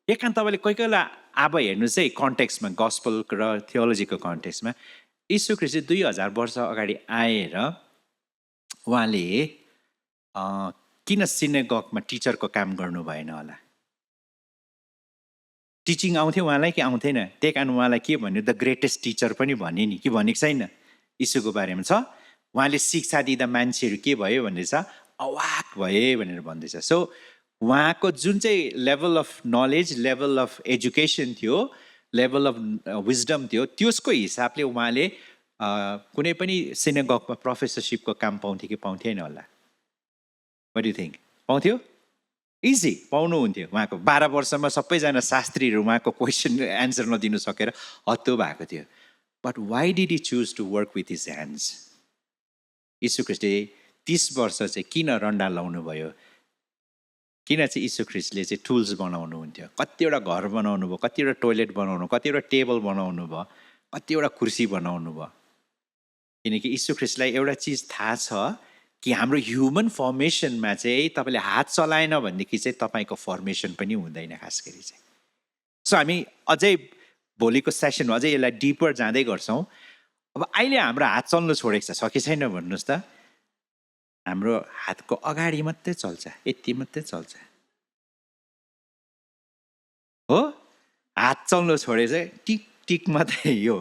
एकान्त तपाईँले कोही कोही बेला अब हेर्नुहोस् है कन्टेक्स्टमा गस्पल र थियोलोजीको कन्टेक्स्टमा यीशु ख्रीष्ट 2000 वर्ष अगाडि आएर उहाँले किन सिनेगगमा टिचरको काम गर्नु भएन होला टिचिङ आउँथ्यो उहाँलाई कि आउँथेन त्यही कारण उहाँलाई के भन्यो द ग्रेटेस्ट टिचर पनि भन्यो नि कि भनेको छैन यीशुको बारेमा छ उहाँले शिक्षा दिँदा मान्छेहरू के भयो भन्दैछ अवाक भए भनेर भन्दैछ सो उहाँको जुन चाहिँ level of knowledge level of education थियो लेभल अफ विजडम थियो त्यसको हिसाबले उहाँले कुनै पनि सिनेगगमा प्रोफेसरसिपको काम पाउँथ्यो कि पाउँथेन होला व्हाट डु थिङ्क पाउँथ्यो इजी पाउनुहुन्थ्यो उहाँको 12 वर्षमा सबैजना शास्त्रीहरू उहाँको क्वेसन एन्सर नदिनु सकेर हत्तु भएको थियो but why did he choose to work with his hands यीशु ख्रीष्टले 30 वर्ष चाहिँ किन रन्डा लाउनु भयो किन चाहिँ यीशु ख्रीष्टले चाहिँ टुल्स बनाउनुहुन्थ्यो कतिवटा घर बनाउनु भयो कतिवटा टोइलेट बनाउनु कतिवटा टेबल बनाउनु भयो कतिवटा कुर्सी बनाउनु भयो किनकि यीशु ख्रीष्टलाई एउटा चिज थाहा छ कि हाम्रो ह्युमन फर्मेसनमा चाहिँ तपाईँले हात चलाएन भनेदेखि चाहिँ तपाईँको फर्मेसन पनि हुँदैन खास गरी चाहिँ सो हामी अझै भोलिको सेसनमा अझै यसलाई डिपर जाँदै गर्छौँ अब अहिले हाम्रो हात चल्नु छोडेको छ कि छैन भन्नुहोस् त हाम्रो हातको अगाडि मात्रै चल्छ यति मात्रै चल्छ हो हात चल्नु छोडे चाहिँ टिक टिक मात्रै यो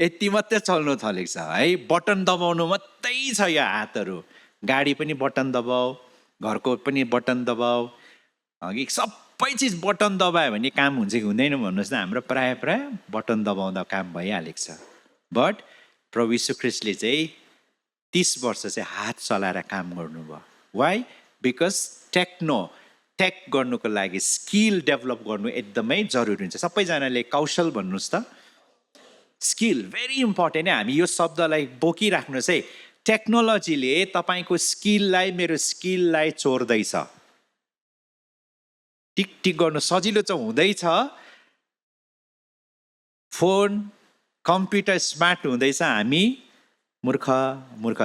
यति मात्रै चल्नु थालेको छ है बटन दबाउनु मात्रै छ यो हातहरू गाडी पनि बटन दबाऊ घरको पनि बटन दबाऊ अघि सबै चिज बटन दबायो भने काम हुन्छ कि हुँदैन भन्नुहोस् न हाम्रो प्रायः बटन दबाउँदा काम भइहालेको छ बट प्रभु यीशु ख्रीष्टले चाहिँ 30 वर्ष चाहिँ हात चलाएर काम गर्नुभयो वाइ बिकज टेक गर्नुको लागि स्किल डेभलप गर्नु एकदमै जरुरी हुन्छ सबैजनाले कौशल भन्नुहोस् त स्किल भेरी इम्पोर्टेन्ट है हामी यो शब्दलाई बोकिराख्नुहोस् है टेक्नोलोजीले तपाईँको स्किललाई मेरो स्किललाई चोर्दैछ टिक टिक गर्नु सजिलो चाहिँ हुँदैछ फोन कम्प्युटर स्मार्ट हुँदैछ हामी मूर्ख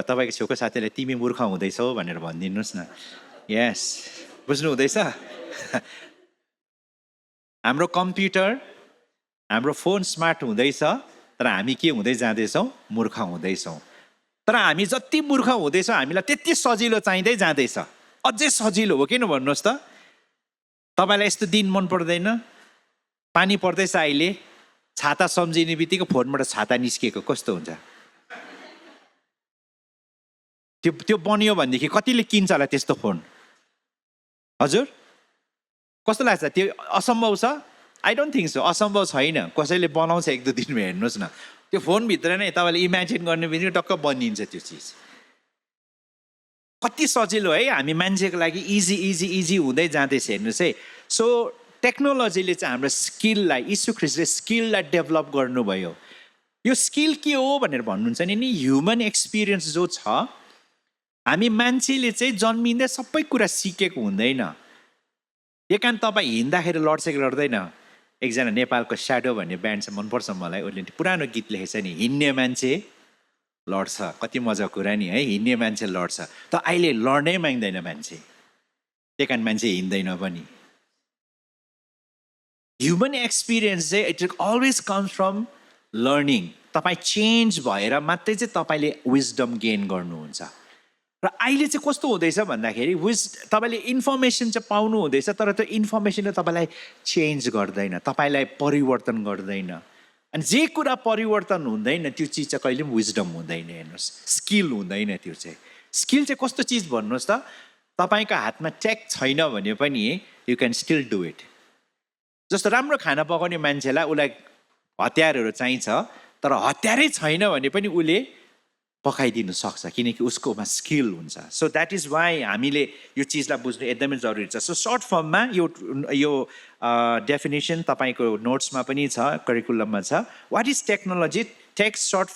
तपाईँको छेउको साथीलाई तिमी मूर्ख हुँदैछौ भनेर भनिदिनुहोस् न यस बुझ्नु हुँदैछ हाम्रो कम्प्युटर हाम्रो फोन स्मार्ट हुँदैछ तर हामी के हुँदै जाँदैछौँ मूर्ख हुँदैछौँ तर हामी जति मूर्ख हुँदैछौँ हामीलाई त्यति सजिलो चाहिँदै जाँदैछ अझै सजिलो हो किन भन्नुहोस् त तपाईँलाई यस्तो दिन मन पर्दैन पानी पर्दैछ अहिले छाता सम्झिने बित्तिकै फोनबाट छाता निस्किएको कस्तो हुन्छ त्यो बनियो भनेदेखि कतिले किन्छ होला त्यस्तो फोन हजुर कस्तो लाग्छ त्यो असम्भव छ आई डोन्ट थिङ्क सो असम्भव छैन कसैले बनाउँछ 1-2 दिनमा हेर्नुहोस् न त्यो फोनभित्र नै तपाईँले इमेजिन गर्ने बित्तिकै टक्क बनिन्छ त्यो चिज कति सजिलो है हामी मान्छेको लागि इजी हुँदै जाँदैछ हेर्नुहोस् है सो टेक्नोलोजीले चाहिँ हाम्रो स्किललाई यीशु ख्रीष्टले स्किललाई डेभलप गर्नुभयो यो स्किल के हो भनेर भन्नुहुन्छ नि ह्युमन एक्सपिरियन्स जो छ हामी मान्छेले चाहिँ जन्मिँदै सबै कुरा सिकेको हुँदैन त्यही कारण तपाईँ हिँड्दाखेरि लड्छ कि लड्दैन एकजना नेपालको स्याडो भन्ने ब्यान्ड छ मनपर्छ मलाई उसले पुरानो गीत लेखेछ नि हिँड्ने मान्छे लड्छ कति मजाको कुरा नि है हिँड्ने मान्छे लड्छ त अहिले लड्नै माग्दैन मान्छे त्यही कारण मान्छे हिँड्दैन पनि ह्युमन एक्सपिरियन्स चाहिँ it always comes from learning तपाईँ चेन्ज भएर मात्रै चाहिँ तपाईँले विजडम गेन गर्नुहुन्छ र अहिले चाहिँ कस्तो हुँदैछ भन्दाखेरि तपाईँले इन्फर्मेसन चाहिँ पाउनु हुँदैछ तर त्यो इन्फर्मेसनले तपाईँलाई चेन्ज गर्दैन तपाईँलाई परिवर्तन गर्दैन अनि जे कुरा परिवर्तन हुँदैन त्यो चिज चाहिँ कहिले पनि विजडम हुँदैन हेर्नुहोस् स्किल हुँदैन त्यो चाहिँ स्किल चाहिँ कस्तो चिज भन्नुहोस् त तपाईँको हातमा टेक छैन भने पनि you can still do it जस्तो राम्रो खाना पकाउने मान्छेलाई उसलाई हतियारहरू चाहिन्छ तर हतियारै छैन भने पनि उसले पकाइदिनु सक्छ किनकि उसकोमा स्किल हुन्छ सो द्याट इज वाइ हामीले यो चिजलाई बुझ्नु एकदमै जरुरी छ सो सर्ट फर्ममा यो डेफिनेसन तपाईँको नोट्समा पनि छ करिकुलममा छ what is technology text short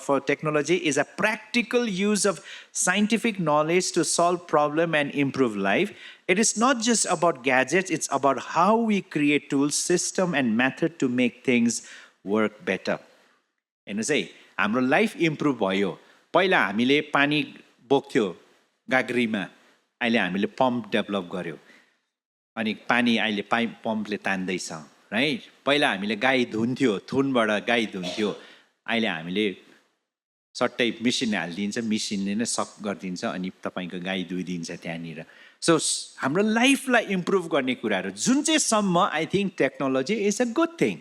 for technology is a practical use of scientific knowledge to solve problem and improve life It is not just about gadgets, it's about how we create tools, system and method to make things work better. हेर्नुहोस् है हाम्रो life improve भयो पहिला हामीले पानी बोक्थ्यो गाग्रीमा अहिले हामीले pump develop गर्यो अनि पानी अहिले पम्पले तान्दैछ राइट पहिला हामीले गाई धुन्थ्यो थुनबाट गाई धुन्थ्यो अहिले हामीले सट्टै मिसिन हालिदिन्छ मिसिनले नै सक गरिदिन्छ अनि तपाईँको गाई धोइदिन्छ त्यहाँनिर सो हाम्रो लाइफलाई इम्प्रुभ गर्ने कुराहरू जुन चाहिँ सम्म I think technology is a good thing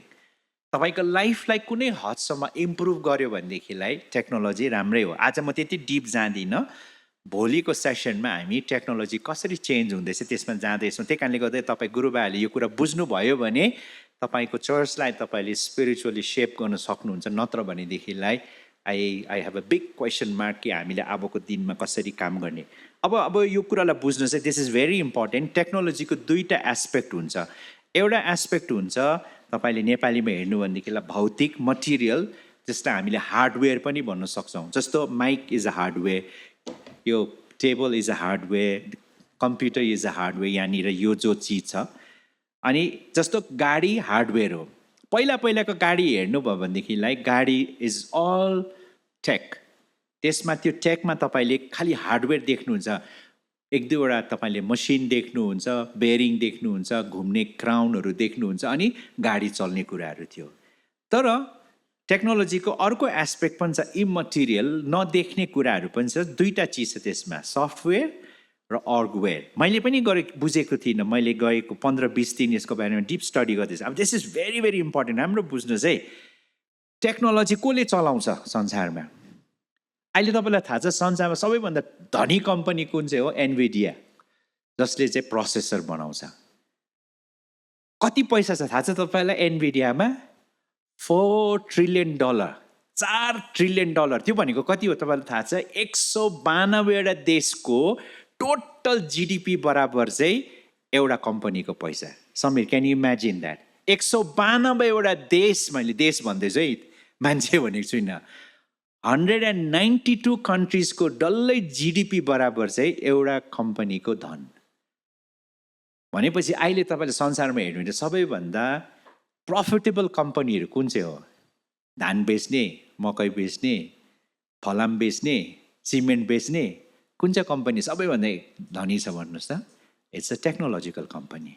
तपाईँको लाइफलाई कुनै हदसम्म इम्प्रुभ गर्यो भनेदेखिलाई टेक्नोलोजी राम्रै हो आज म त्यति डिप जाँदिनँ भोलिको सेसनमा हामी टेक्नोलोजी कसरी चेन्ज हुँदैछ त्यसमा जाँदैछौँ त्यही कारणले गर्दा तपाईँ गुरुबाहरूले यो कुरा बुझ्नुभयो भने तपाईँको चर्चलाई तपाईँले स्पिरिचुअली सेप गर्न सक्नुहुन्छ नत्र भनेदेखिलाई I have a big question mark कि हामीले अबको दिनमा कसरी काम गर्ने अब यो कुरालाई बुझ्नु चाहिँ दिस इज भेरी इम्पोर्टेन्ट टेक्नोलोजीको दुईवटा एस्पेक्ट हुन्छ एउटा एस्पेक्ट हुन्छ तपाईँले नेपालीमा हेर्नु भनेदेखिलाई भौतिक मटेरियल जसलाई हामीले हार्डवेयर पनि भन्न सक्छौँ जस्तो माइक इज अ हार्डवेयर यो table is a hardware computer is a hardware यहाँनिर यो जो चिज छ अनि जस्तो गाडी हार्डवेयर हो पहिलाको गाडी हेर्नुभयो भनेदेखिलाई गाडी इज अल टेक त्यसमा त्यो टेकमा तपाईँले खालि हार्डवेयर देख्नुहुन्छ एक दुईवटा तपाईँले मसिन देख्नुहुन्छ बेरिङ देख्नुहुन्छ घुम्ने क्राउनहरू देख्नुहुन्छ अनि गाडी चल्ने कुराहरू थियो तर टेक्नोलोजीको अर्को एस्पेक्ट पनि छ इमटेरियल नदेख्ने कुराहरू पनि छ दुईवटा चिज छ त्यसमा सफ्टवेयर र हार्डवेयर मैले पनि बुझेको थिइनँ मैले गएको 15-20 दिन यसको बारेमा डिप स्टडी गर्दैछ अब this is very very important राम्रो बुझ्नुहोस् है टेक्नोलोजी कसले चलाउँछ संसारमा अहिले तपाईँलाई थाहा छ संसारमा सबैभन्दा धनी कम्पनी कुन चाहिँ हो एनभिडिया जसले चाहिँ प्रोसेसर बनाउँछ कति पैसा छ थाहा छ तपाईँलाई एनभिडियामा $4 ट्रिलियन $4 ट्रिलियन त्यो भनेको कति हो तपाईँलाई थाहा छ 192वटा देशको टोटल जिडिपी बराबर चाहिँ एउटा कम्पनीको पैसा Sameer can you imagine that 192वटा देश मैले देश भन्दैछु है मान्छे भनेको छुइनँ 192 कन्ट्रिजको डल्लै जिडिपी बराबर चाहिँ एउटा कम्पनीको धन भनेपछि अहिले तपाईँले संसारमा हेर्नु भने सबैभन्दा प्रफिटेबल कम्पनीहरू कुन चाहिँ हो धान बेच्ने मकै बेच्ने फलाम बेच्ने सिमेन्ट बेच्ने कुन चाहिँ कम्पनी सबैभन्दा धनी छ भन्नुहोस् त it's a technological company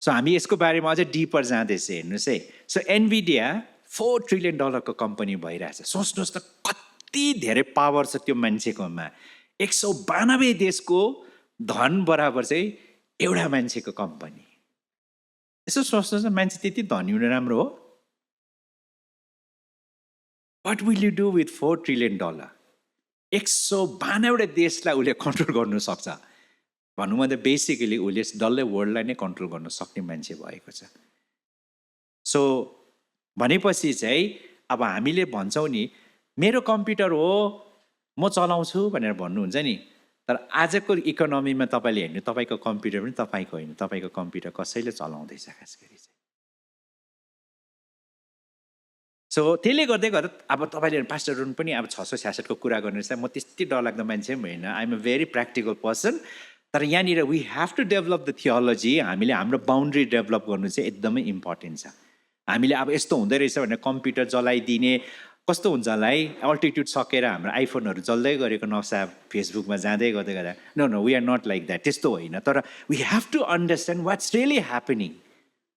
so हामी यसको बारेमा अझै डिपर जाँदैछ हेर्नुहोस् है सो एनभिडिया $4 ट्रिलियन को कम्पनी भइरहेछ सोच्नुहोस् त कति धेरै पावर छ त्यो मान्छेकोमा 192 देशको धन बराबर चाहिँ एउटा मान्छेको कम्पनी यसो सोच्नुहोस् न मान्छे त्यति धनी हुनु राम्रो हो what will you do with $4 trillion 192वटा देशलाई उसले कन्ट्रोल गर्नु सक्छ भनौँ भने बेसिकली उसले डल्लै वर्ल्डलाई नै कन्ट्रोल गर्न सक्ने मान्छे भएको छ सो भनेपछि चाहिँ अब हामीले भन्छौँ नि मेरो कम्प्युटर हो म चलाउँछु भनेर भन्नुहुन्छ नि तर आजको इकोनोमीमा तपाईँले हेर्नु तपाईँको कम्प्युटर पनि तपाईँको होइन तपाईँको कम्प्युटर कसैले चलाउँदैछ खास गरी चाहिँ सो त्यसले गर्दै गर्दा अब तपाईँले पास्टर रुन पनि अब 666 को कुरा गर्नुहोस् म त्यति डरलाग्दो मान्छे पनि होइन I am a very practical person तर यहाँनिर we have to develop the theology हामीले हाम्रो बााउन्ड्री डेभलप गर्नु चाहिँ एकदमै इम्पोर्टेन्ट छ हामीले अब यस्तो हुँदै रहेछ भनेर कम्प्युटर जलाइदिने कस्तो हुन्छ होला है अल्टिट्युड सकेर हाम्रो आइफोनहरू जल्दै गरेको नक्सा फेसबुकमा जाँदै गर्दै गर्दा no no we are not like that त्यस्तो होइन तर we have to understand what's really happening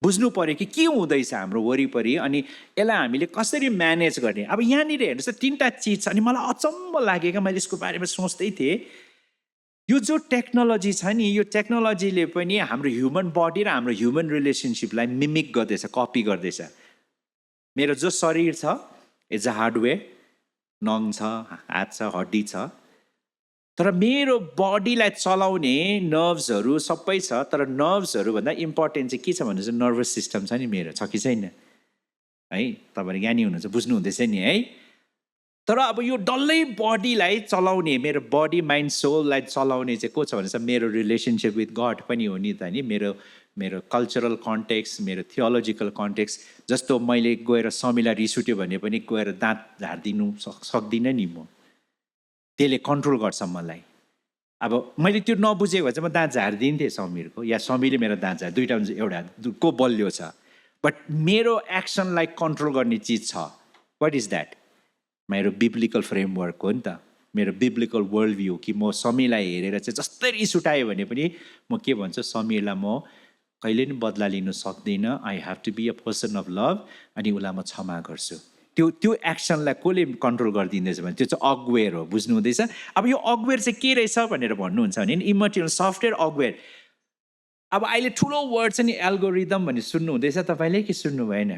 बुझ्नु पऱ्यो कि के हुँदैछ हाम्रो वरिपरि अनि यसलाई हामीले कसरी म्यानेज गर्ने अब यहाँनिर हेर्नुहोस् त 3टा चिज छ अनि मलाई अचम्म लाग्यो क्या मैले यसको बारेमा सोच्दै थिएँ यो जो टेक्नोलोजी छ नि यो टेक्नोलोजीले पनि हाम्रो ह्युमन बडी र हाम्रो ह्युमन रिलेसनसिपलाई मिमिक गर्दैछ कपी गर्दैछ मेरो जो शरीर छ इट्स अ हार्डवेयर नङ छ हात छ हड्डी छ तर मेरो बडीलाई चलाउने नर्भ्सहरू सबै छ तर नर्भ्सहरू भन्दा इम्पोर्टेन्ट चाहिँ के छ भने चाहिँ नर्भस सिस्टम छ नि मेरो छ कि छैन है तपाईँहरू ज्ञानी हुनुहुन्छ बुझ्नु हुँदैछ नि है तर अब यो डल्लै बडीलाई चलाउने मेरो बडी माइन्ड सोललाई चलाउने चाहिँ को छ भने चाहिँ मेरो रिलेसनसिप विथ गड पनि हो नि त नि मेरो कल्चरल कन्टेक्स्ट मेरो थियोलोजिकल कन्टेक्स्ट जस्तो मैले गएर समीलाई रिस उठ्यो भने पनि गएर दाँत झारिदिनु सक्दिनँ नि म त्यसले कन्ट्रोल गर्छ मलाई अब मैले त्यो नबुझेको भए चाहिँ म दाँत झारिदिन्थेँ समीरको या समीले मेरो दाँत झार दुईवटा हुन्छ एउटा को बलियो छ बट मेरो एक्सनलाई कन्ट्रोल गर्ने चिज छ वाट इज द्याट मेरो बिब्लिकल फ्रेमवर्क हो नि त मेरो बिब्लिकल वर्ल्ड भ्यू कि म समीलाई हेरेर चाहिँ जस्तै रिस उठायो भने पनि म के भन्छु समीरलाई म कहिले पनि बदला लिनु सक्दिनँ I have to be a person of love अनि उसलाई म क्षमा गर्छु त्यो एक्सनलाई कसले कन्ट्रोल गरिदिँदैछ भने त्यो चाहिँ अगवेयर हो बुझ्नु हुँदैछ अब यो अगवेयर चाहिँ के रहेछ भनेर भन्नुहुन्छ भने इमर्टियल सफ्टवेयर अगवेयर अब अहिले ठुलो वर्ड छ नि एल्गोरिदम भन्ने सुन्नु हुँदैछ तपाईँले कि सुन्नु भएन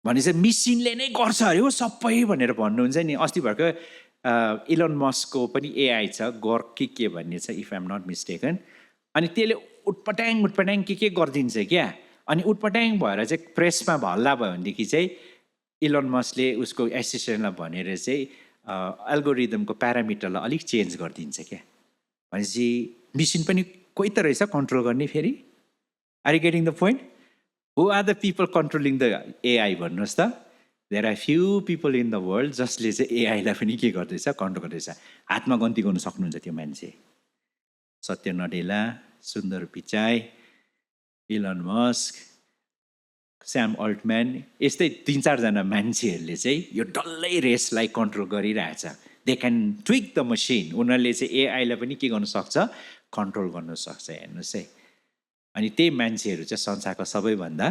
भने चाहिँ मिसिनले नै गर्छ अरे हो सबै भनेर भन्नुहुन्छ नि अस्ति भर्खर इलोन मस्कको पनि एआई छ गर्क के भन्ने छ इफ आइएम नट मिस्टेकन अनि त्यसले उटपट्याङ के गरिदिन्छ क्या अनि उटपट्याङ भएर चाहिँ प्रेसमा हल्ला भयो भनेदेखि चाहिँ इलोन मस्कले उसको एसिस्टेन्टलाई भनेर चाहिँ एल्गोरिदमको प्यारामिटरलाई अलिक चेन्ज गरिदिन्छ क्या भनेपछि मिसिन पनि कोही त रहेछ कन्ट्रोल गर्ने फेरि are you getting the point who are the people controlling the AI भन्नुहोस् त there are few people in the world जसले चाहिँ एआईलाई पनि के गर्दैछ कन्ट्रोल गर्दैछ हातमा गन्ती गर्नु सक्नुहुन्छ त्यो मान्छे सत्य नडेला सुन्दर पिचाई इलोन मस्क स्याम अल्टम्यान यस्तै 3-4जना मान्छेहरूले चाहिँ यो डल्लै रेसलाई कन्ट्रोल गरिरहेछ they can tweak the machine उनीहरूले चाहिँ एआईलाई पनि के गर्नु सक्छ कन्ट्रोल गर्नु सक्छ हेर्नुहोस् है अनि त्यही मान्छेहरू चाहिँ संसारको सबैभन्दा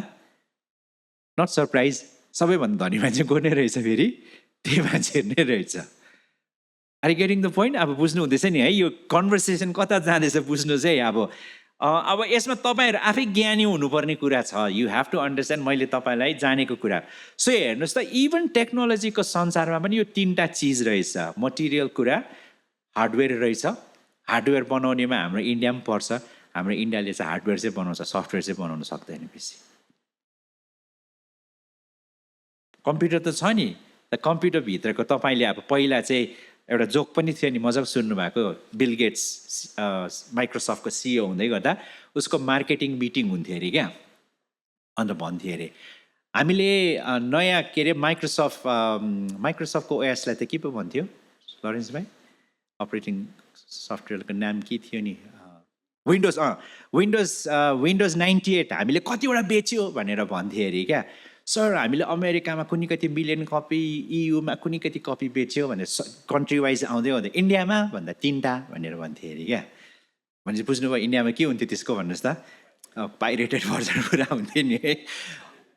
नट सरप्राइज सबैभन्दा धनी मान्छे को नै रहेछ फेरि त्यही मान्छेहरू नै रहेछ are you getting the point अब बुझ्नु हुँदैछ नि है यो कन्भर्सेसन कता जाँदैछ बुझ्नु चाहिँ अब यसमा तपाईँहरू आफै ज्ञानी हुनुपर्ने कुरा छ यु हेभ टु अन्डरस्ट्यान्ड मैले तपाईँलाई जानेको कुरा सो हेर्नुहोस् त इभन टेक्नोलोजीको संसारमा पनि यो 3टा चिज रहेछ मटेरियल कुरा हार्डवेयर रहेछ हार्डवेयर बनाउनेमा हाम्रो इन्डिया पनि पर्छ हाम्रो इन्डियाले चाहिँ हार्डवेयर चाहिँ बनाउँछ सफ्टवेयर चाहिँ बनाउन सक्दैन बेसी कम्प्युटर त छ नि त कम्प्युटरभित्रको तपाईँले अब पहिला चाहिँ एउटा जोक पनि थियो नि मजाक सुन्नुभएको बिल गेट्स माइक्रोसफ्टको सिइओ हुँदै गर्दा उसको मार्केटिङ मिटिङ हुन्थ्यो अरे क्या अन्त भन्थ्यो अरे हामीले नयाँ के अरे माइक्रोसफ्टको ओएसलाई त के पो भन्थ्यो लरेन्स भाइ अपरेटिङ सफ्टवेयरको नाम के थियो नि विन्डोज 98 हामीले कतिवटा बेच्यो भनेर भन्थ्यो अरे क्या सर हामीले अमेरिकामा कुनै कति मिलियन कपी इयुमा कुनै कति कपी बेच्यो भनेर कन्ट्री वाइज आउँदै इन्डियामा भन्दा 3टा भनेर भन्थ्यो अरे क्या भनेपछि बुझ्नुभयो इन्डियामा के हुन्थ्यो त्यसको भन्नुहोस् त पाइरेटेड भर्जन पुरा हुन्थ्यो नि है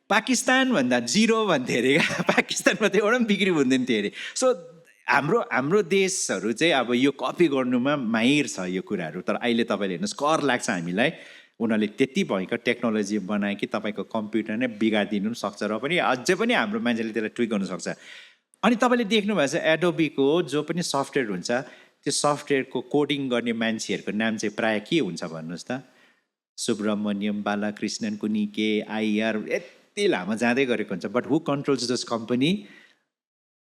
पाकिस्तान भन्दा 0 भन्थ्यो अरे क्या पाकिस्तानमा त एउटा पनि बिक्री हुँदैन थियो अरे सो हाम्रो देशहरू चाहिँ अब यो कपी गर्नुमा माहिर छ यो कुराहरू तर अहिले तपाईँले हेर्नुहोस् कर लाग्छ हामीलाई उनीहरूले त्यति भएको टेक्नोलोजी बनाए कि तपाईँको कम्प्युटर नै बिगारिदिनु पनि सक्छ र पनि अझै पनि हाम्रो मान्छेले त्यसलाई ट्विक गर्नु सक्छ अनि तपाईँले देख्नुभएको छ एडोबीको जो पनि सफ्टवेयर हुन्छ त्यो सफ्टवेयरको कोडिङ गर्ने मान्छेहरूको नाम चाहिँ प्रायः के हुन्छ भन्नुहोस् त सुब्रमण्यम बालकृष्णन कुनी के आइआर यति लामो जाँदै गरेको हुन्छ but who controls this company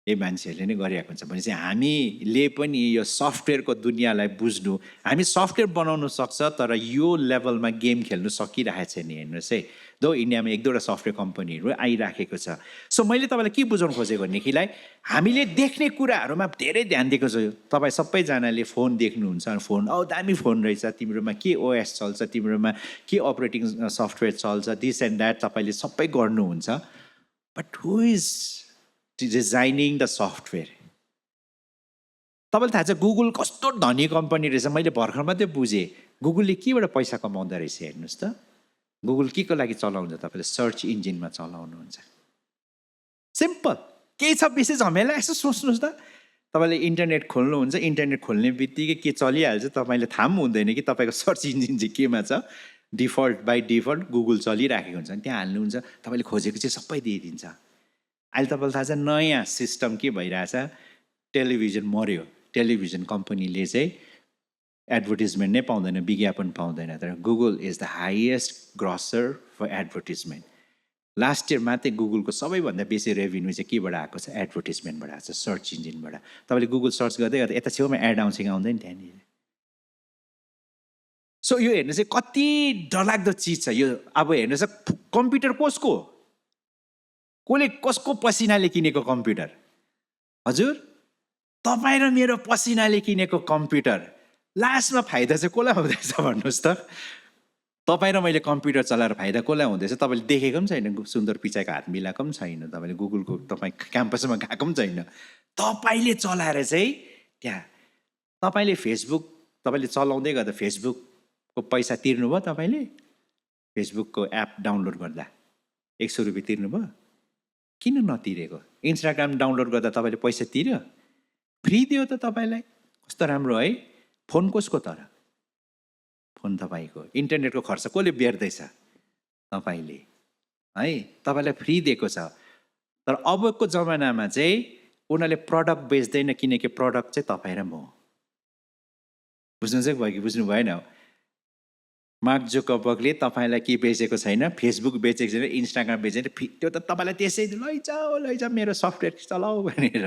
यही मान्छेहरूले नै गरिरहेको हुन्छ भनेपछि हामीले पनि यो सफ्टवेयरको दुनियाँलाई बुझ्नु हामी सफ्टवेयर बनाउनु सक्छ तर यो लेभलमा गेम खेल्नु सकिरहेको छैन हेर्नुहोस् है दो इन्डियामा एक दुईवटा सफ्टवेयर कम्पनीहरू आइराखेको छ सो मैले तपाईँलाई के बुझाउनु खोजेको भनेदेखिलाई हामीले देख्ने कुराहरूमा धेरै ध्यान दिएको छु तपाईँ सबैजनाले फोन देख्नुहुन्छ फोन दामी फोन रहेछ तिम्रोमा के ओएस चल्छ तिम्रोमा के अपरेटिङ सफ्टवेयर चल्छ दिस एन्ड द्याट तपाईँले सबै गर्नुहुन्छ but who is designing the software तपाईँलाई थाहा छ गुगल कस्तो धनी कम्पनी रहेछ मैले भर्खर मात्रै बुझेँ गुगलले केबाट पैसा कमाउँदो रहेछ हेर्नुहोस् त गुगल के को लागि चलाउँछ तपाईँले सर्च इन्जिनमा चलाउनुहुन्छ सिम्पल केही छ बेसी झमेला यसो सोच्नुहोस् त तपाईँले इन्टरनेट खोल्नुहुन्छ इन्टरनेट खोल्ने बित्तिकै के चलिहाल्छ तपाईँले थाहा पनि हुँदैन कि तपाईँको सर्च इन्जिन चाहिँ केमा छ डिफल्ट बाई डिफल्ट गुगल चलिराखेको हुन्छ त्यहाँ हाल्नुहुन्छ तपाईँले खोजेको चाहिँ सबै दिइदिन्छ अहिले तपाईँलाई थाहा छ नयाँ सिस्टम के भइरहेछ टेलिभिजन मऱ्यो टेलिभिजन कम्पनीले चाहिँ एडभर्टिजमेन्ट नै पाउँदैन विज्ञापन पाउँदैन तर Google is the highest grosser for advertisement last year मात्रै गुगलको सबैभन्दा बेसी रेभिन्यू चाहिँ केबाट आएको छ एडभर्टिजमेन्टबाट आएको छ सर्च इन्जिनबाट तपाईँले गुगल सर्च गर्दै गर्दा यता छेउमा एड आउँछ कि आउँदैन त्यहाँनिर सो यो हेर्नुहोस् है कति डरलाग्दो चिज छ यो अब हेर्नुहोस् कम्प्युटर कसको कसले कसको पसिनाले किनेको कम्प्युटर हजुर तपाईँ र मेरो पसिनाले किनेको कम्प्युटर लास्टमा फाइदा चाहिँ कसलाई हुँदैछ भन्नुहोस् त तपाईँ र मैले कम्प्युटर चलाएर फाइदा कसलाई हुँदैछ तपाईँले देखेको पनि छैन सुन्दर पिचाईको हात मिलाएको पनि छैन तपाईँले गुगलको तपाईँ क्याम्पसमा गएको पनि छैन तपाईँले चलाएर चाहिँ त्यहाँ तपाईँले फेसबुक तपाईँले चलाउँदै गर्दा फेसबुकको पैसा तिर्नुभयो तपाईँले फेसबुकको एप डाउनलोड गर्दा 100 रुपियाँ तिर्नुभयो किन नतिरेको इन्स्टाग्राम डाउनलोड गर्दा तपाईँले पैसा तिर्यो फ्री दियो त तपाईँलाई कस्तो राम्रो है फोन कसको तर फोन तपाईँको इन्टरनेटको खर्च कसले बेर्दैछ तपाईँले है तपाईँलाई फ्री दिएको छ तर अबको जमानामा चाहिँ उनीहरूले प्रडक्ट बेच्दैन किनकि प्रडक्ट चाहिँ तपाईँ र म बुझ्नु चाहिँ भयो कि बुझ्नु भएन मार्क जुकरबर्गले तपाईँलाई के बेचेको छैन फेसबुक बेचेको छैन इन्स्टाग्राम बेचेको छैन त्यो त तपाईँलाई त्यसै लैजाऊ मेरो सफ्टवेयर चलाऊ भनेर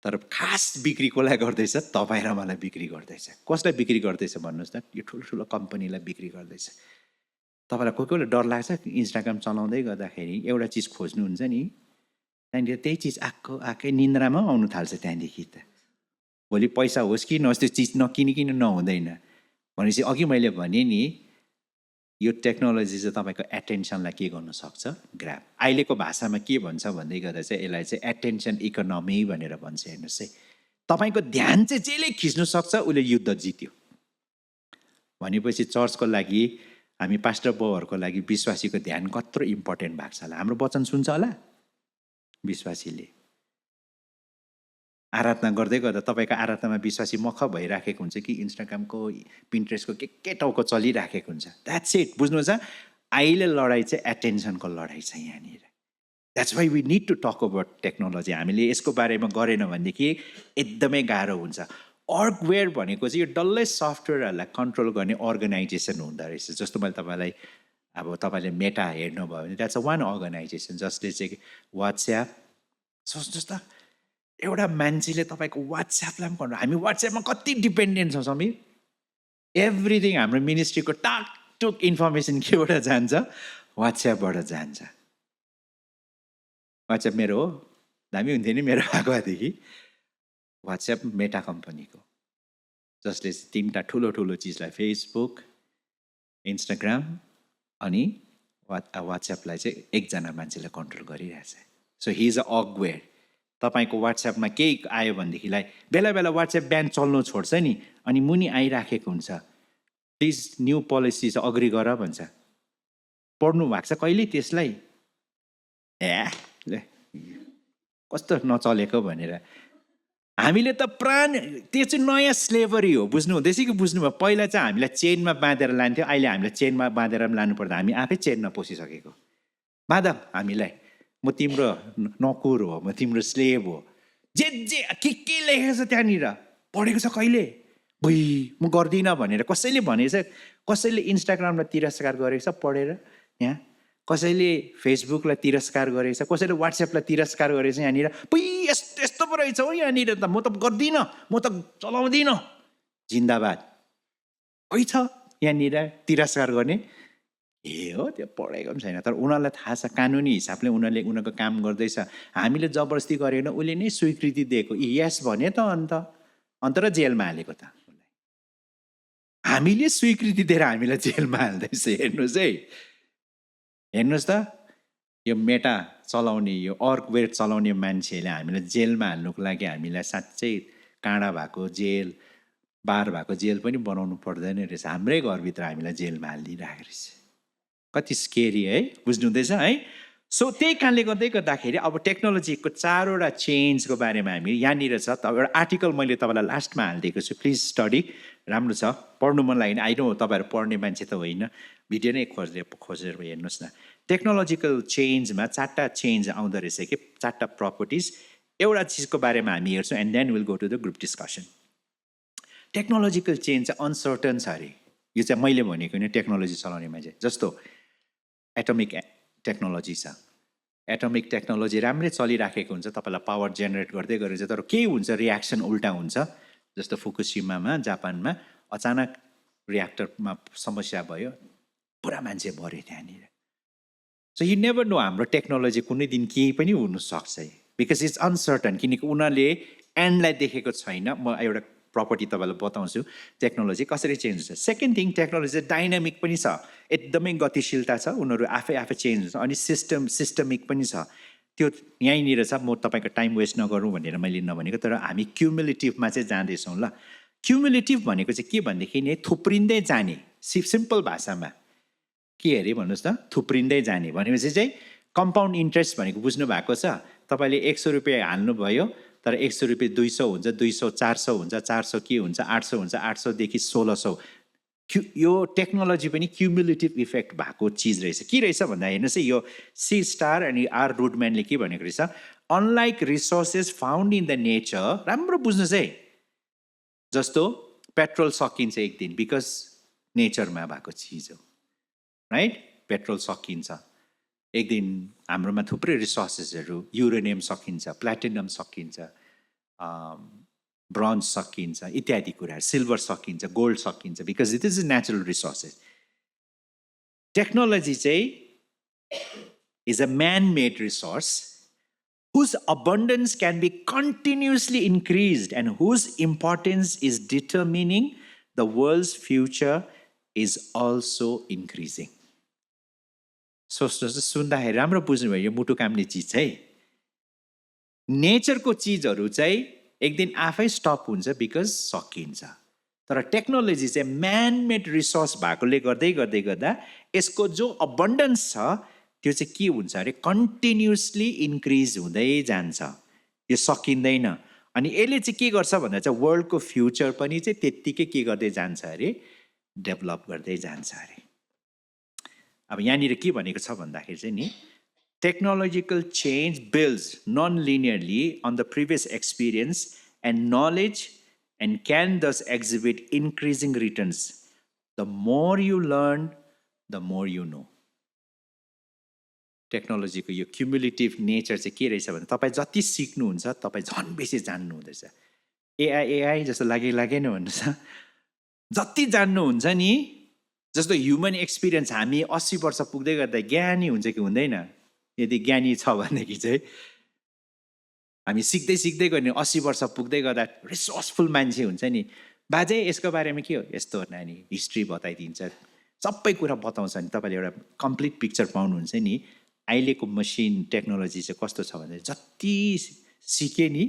तर खास बिक्री कसलाई गर्दैछ तपाईँ र मलाई बिक्री गर्दैछ कसलाई बिक्री गर्दैछ भन्नुहोस् त यो ठुलो कम्पनीलाई बिक्री गर्दैछ तपाईँलाई कोही कोहीलाई डर लाग्छ इन्स्टाग्राम चलाउँदै गर्दाखेरि एउटा चिज खोज्नुहुन्छ नि त्यहाँनिर त्यही चिज आएकै निन्द्रामा आउनु थाल्छ त्यहाँदेखि त भोलि पैसा होस् कि नहोस् त्यो चिज नकिनिकन नहुँदैन भनेपछि अघि मैले भने नि यो टेक्नोलोजी चाहिँ तपाईँको एटेन्सनलाई के गर्न सक्छ ग्राब अहिलेको भाषामा के भन्छ भन्दै गर्दा चाहिँ यसलाई चाहिँ एटेन्सन इकोनोमी भनेर भन्छ हेर्नुहोस् है तपाईँको ध्यान चाहिँ जसले खिच्नु सक्छ उसले युद्ध जित्यो भनेपछि चर्चको लागि हामी पास्टर बाउहरूको लागि विश्वासीको ध्यान कत्रो इम्पोर्टेन्ट भएको छ होला हाम्रो वचन सुन्छ होला विश्वासीले आराधना गर्दै गर्दा तपाईँको आराधनामा विश्वासी मख भइराखेको हुन्छ कि इन्स्टाग्रामको पिन्ट्रेस्टको के टाउको चलिराखेको हुन्छ द्याट्स इट बुझ्नुहुन्छ अहिले लडाइँ चाहिँ एटेन्सनको लडाइँ छ यहाँनिर that's why we need to talk about technology हामीले यसको बारेमा गरेन भनेदेखि एकदमै गाह्रो हुन्छ अर्गवेयर भनेको चाहिँ यो डल्लै सफ्टवेयरहरूलाई कन्ट्रोल गर्ने अर्गनाइजेसन हुँदो रहेछ जस्तो मैले तपाईँलाई अब तपाईँले मेटा हेर्नुभयो भने द्याट्स अ वान अर्गनाइजेसन जसले चाहिँ वाट्सएप सोच्नुहोस् त एउटा मान्छेले तपाईँको वाट्सएपलाई पनि गर्नु हामी वाट्सएपमा कति डिपेन्डेन्ट छौँ समीर एभ्रिथिङ हाम्रो मिनिस्ट्रीको टाकटुक इन्फर्मेसन केबाट जान्छ वाट्सएपबाट जान्छ वाट्सएप मेरो हो दामी हुन्थ्यो नि मेरो आएको भएदेखि वाट्सएप मेटा कम्पनीको जसले 3टा ठुलो चिजलाई फेसबुक इन्स्टाग्राम अनि वाट्सएपलाई चाहिँ एकजना मान्छेले कन्ट्रोल गरिरहेछ सो हि इज अ अर्गवेयर तपाईँको वाट्सएपमा केही आयो भनेदेखिलाई बेला बेला वाट्सएप ब्यान चल्नु छोड्छ नि अनि मुनि आइराखेको हुन्छ प्लिज न्यू पोलिसी चाहिँ अग्री गर भन्छ पढ्नु भएको छ कहिले त्यसलाई कस्तो नचलेको भनेर हामीले त प्राण त्यो चाहिँ नयाँ स्लेभरी हो बुझ्नु हुँदैछ कि बुझ्नुभयो पहिला चाहिँ हामीलाई चेनमा बाँधेर लान्थ्यो अहिले हामीलाई चेनमा बाँधेर पनि लानुपर्दा हामी आफै चेनमा पसिसकेको बाँध हामीलाई म तिम्रो नकुर हो म तिम्रो स्लेभ हो जे के लेखेको छ त्यहाँनिर पढेको छ कहिले बुई म गर्दिनँ भनेर कसैले भनेछ कसैले इन्स्टाग्रामलाई तिरस्कार गरेको छ पढेर यहाँ कसैले फेसबुकलाई तिरस्कार गरेछ, कसैले व्हाट्सएपलाई तिरस्कार गरेछ। यहाँनिर पुइ यस्तो यस्तो पो रहेछ हो, यहाँनिर त म त गर्दिनँ, म त चलाउँदिनँ। जिन्दाबाद। कोही छ यहाँनिर तिरस्कार गर्ने? ए हो, त्यो पढेको पनि छैन, तर उनीहरूलाई थाहा छ कानुनी हिसाबले उनीहरूले उनीहरूको काम गर्दैछ। हामीले जबरजस्ती गरेन, उसले नै स्वीकृति दिएको, यस भने त अन्त र जेलमा हालेको त। हामीले स्वीकृति दिएर हामीलाई जेलमा हाल्दैछ। हेर्नुहोस् है, हेर्नुहोस् त, यो मेटा चलाउने, यो अर्कवेयर चलाउने मान्छेले हामीलाई जेलमा हाल्नुको लागि हामीलाई साँच्चै काँडा भएको जेल, बार भएको जेल पनि बनाउनु पर्दैन रहेछ। हाम्रै घरभित्र हामीलाई जेलमा हालिदिइरहेको रहेछ। कति स्केरी है, बुझ्नुहुँदैछ है? सो त्यही कारणले गर्दाखेरि अब टेक्नोलोजीको 4वटा चेन्जको बारेमा हामी यहाँनिर छ। एउटा आर्टिकल मैले तपाईँलाई लास्टमा हालिदिएको छु, प्लिज स्टडी। राम्रो छ, पढ्नु मन लाग्यो भने। आई नो तपाईँहरू पढ्ने मान्छे त होइन, भिडियो नै खोजेर हेर्नुहोस् न। टेक्नोलोजिकल चेन्जमा 4टा चेन्ज आउँदो रहेछ कि, 4टा प्रपर्टिज। एउटा चिजको बारेमा हामी हेर्छौँ and then will go to the group discussion. Technological change चाहिँ अनसर्टन छ अरे। यो चाहिँ मैले भनेको होइन, टेक्नोलोजी चलाउने मान्छे। जस्तो एटमिक टेक्नोलोजी छ, एटमिक टेक्नोलोजी राम्रै चलिराखेको हुन्छ, तपाईँलाई पावर जेनेरेट गर्दै गरेछ, तर केही हुन्छ रियाक्सन उल्टा हुन्छ। जस्तो फुकुसिमामा जापानमा अचानक रियाक्टरमा समस्या भयो, पुरा मान्छे मऱ्यो त्यहाँनिर। सो यु नेभर नो, हाम्रो टेक्नोलोजी कुनै दिन केही पनि हुनसक्छ, बिकज इट्स अनसर्टन, किनकि उनीहरूले एन्डलाई देखेको छैन। म एउटा प्रपर्टी तपाईँलाई बताउँछु टेक्नोलोजी कसरी चेन्ज हुन्छ। सेकेन्ड थिङ, टेक्नोलोजी डाइनामिक पनि छ, एकदमै गतिशीलता छ, उनीहरू आफै चेन्ज हुन्छ। अनि सिस्टमिक पनि छ। त्यो यहीँनिर छ, म तपाईँको टाइम वेस्ट नगरौँ भनेर मैले नभनेको, तर हामी क्युमुलेटिभमा चाहिँ जाँदैछौँ ल। क्युमुलेटिभ भनेको चाहिँ के भनेदेखि नि थुप्रिँदै जाने, सिम्पल भाषामा के अरे भन्नुहोस् त, थुप्रिँदै जाने भनेपछि चाहिँ कम्पाउन्ड इन्ट्रेस्ट भनेको बुझ्नु भएको छ। तपाईँले 100 रुपियाँ हाल्नुभयो, तर 100 रुपियाँ 200 हुन्छ, 200 400 हुन्छ, 400 के हुन्छ 800 हुन्छ, 800 देखि 1600। यो टेक्नोलोजी पनि क्युमुलेटिभ इफेक्ट भएको चिज रहेछ। के रहेछ भन्दा हेर्नुहोस् है, यो सी स्टार अनि आर रुडम्यानले के भनेको रहेछ, unlike resources found in the nature, राम्रो बुझ्नुहोस् है, जस्तो पेट्रोल सकिन्छ एक दिन, बिकज नेचरमा भएको चिज हो, राइट? पेट्रोल सकिन्छ एक दिन, हाम्रोमा थुप्रै रिसोर्सेसहरू, युरेनियम सकिन्छ, प्लाटिनम सकिन्छ, ब्रोन्ज सकिन्छ, इत्यादि कुराहरू, सिल्भर सकिन्छ, गोल्ड सकिन्छ, because it is natural resources. Technology चाहिँ is a man made resource whose abundance can be continuously increased and whose importance is determining the world's future is also increasing. So सुन्दाखेरि राम्रो बुझ्नुभयो, यो मुटु काम्ने चिज है। नेचरको चिजहरू चाहिँ एक दिन आफै स्टप हुन्छ बिकज सकिन्छ, तर टेक्नोलोजी चाहिँ म्यान मेड रिसोर्स भएकोले गर्दा यसको जो अबन्डेन्स छ त्यो चाहिँ के हुन्छ अरे, कन्टिन्युसली इन्क्रिज हुँदै जान्छ, यो सकिँदैन। अनि यसले चाहिँ के गर्छ भन्दा चाहिँ वर्ल्डको फ्युचर पनि चाहिँ त्यत्तिकै के गर्दै जान्छ अरे, डेभलप गर्दै जान्छ अरे। अब यहाँनिर के भनेको छ भन्दाखेरि चाहिँ नि, technological change builds non linearly on the previous experience and knowledge and can thus exhibit increasing returns. The more you learn the more you know. टेक्नोलोजीको यो क्युमुलेटिभ नेचर चाहिँ के रहेछ भने, तपाईँ जति सिक्नुहुन्छ तपाईँ झन् बेसी जान्नु हुँदैछ। एआई जस्तो लागेन भन्नुहोस् त, जति जान्नुहुन्छ नि, जस्तो ह्युमन एक्सपिरियन्स हामी 80 वर्ष पुग्दै गर्दा ज्ञानी हुन्छ कि हुँदैन? यदि ज्ञानी छ भनेदेखि चाहिँ हामी सिक्दै गर्ने 80 वर्ष पुग्दै गर्दा रिसोर्सफुल मान्छे हुन्छ नि। बाजे यसको बारेमा के हो, यस्तो नानी हिस्ट्री बताइदिन्छ, सबै कुरा बताउँछ नि, तपाईँले एउटा कम्प्लिट पिक्चर पाउनुहुन्छ नि। अहिलेको मसिन टेक्नोलोजी चाहिँ कस्तो छ भने, जति सिके नि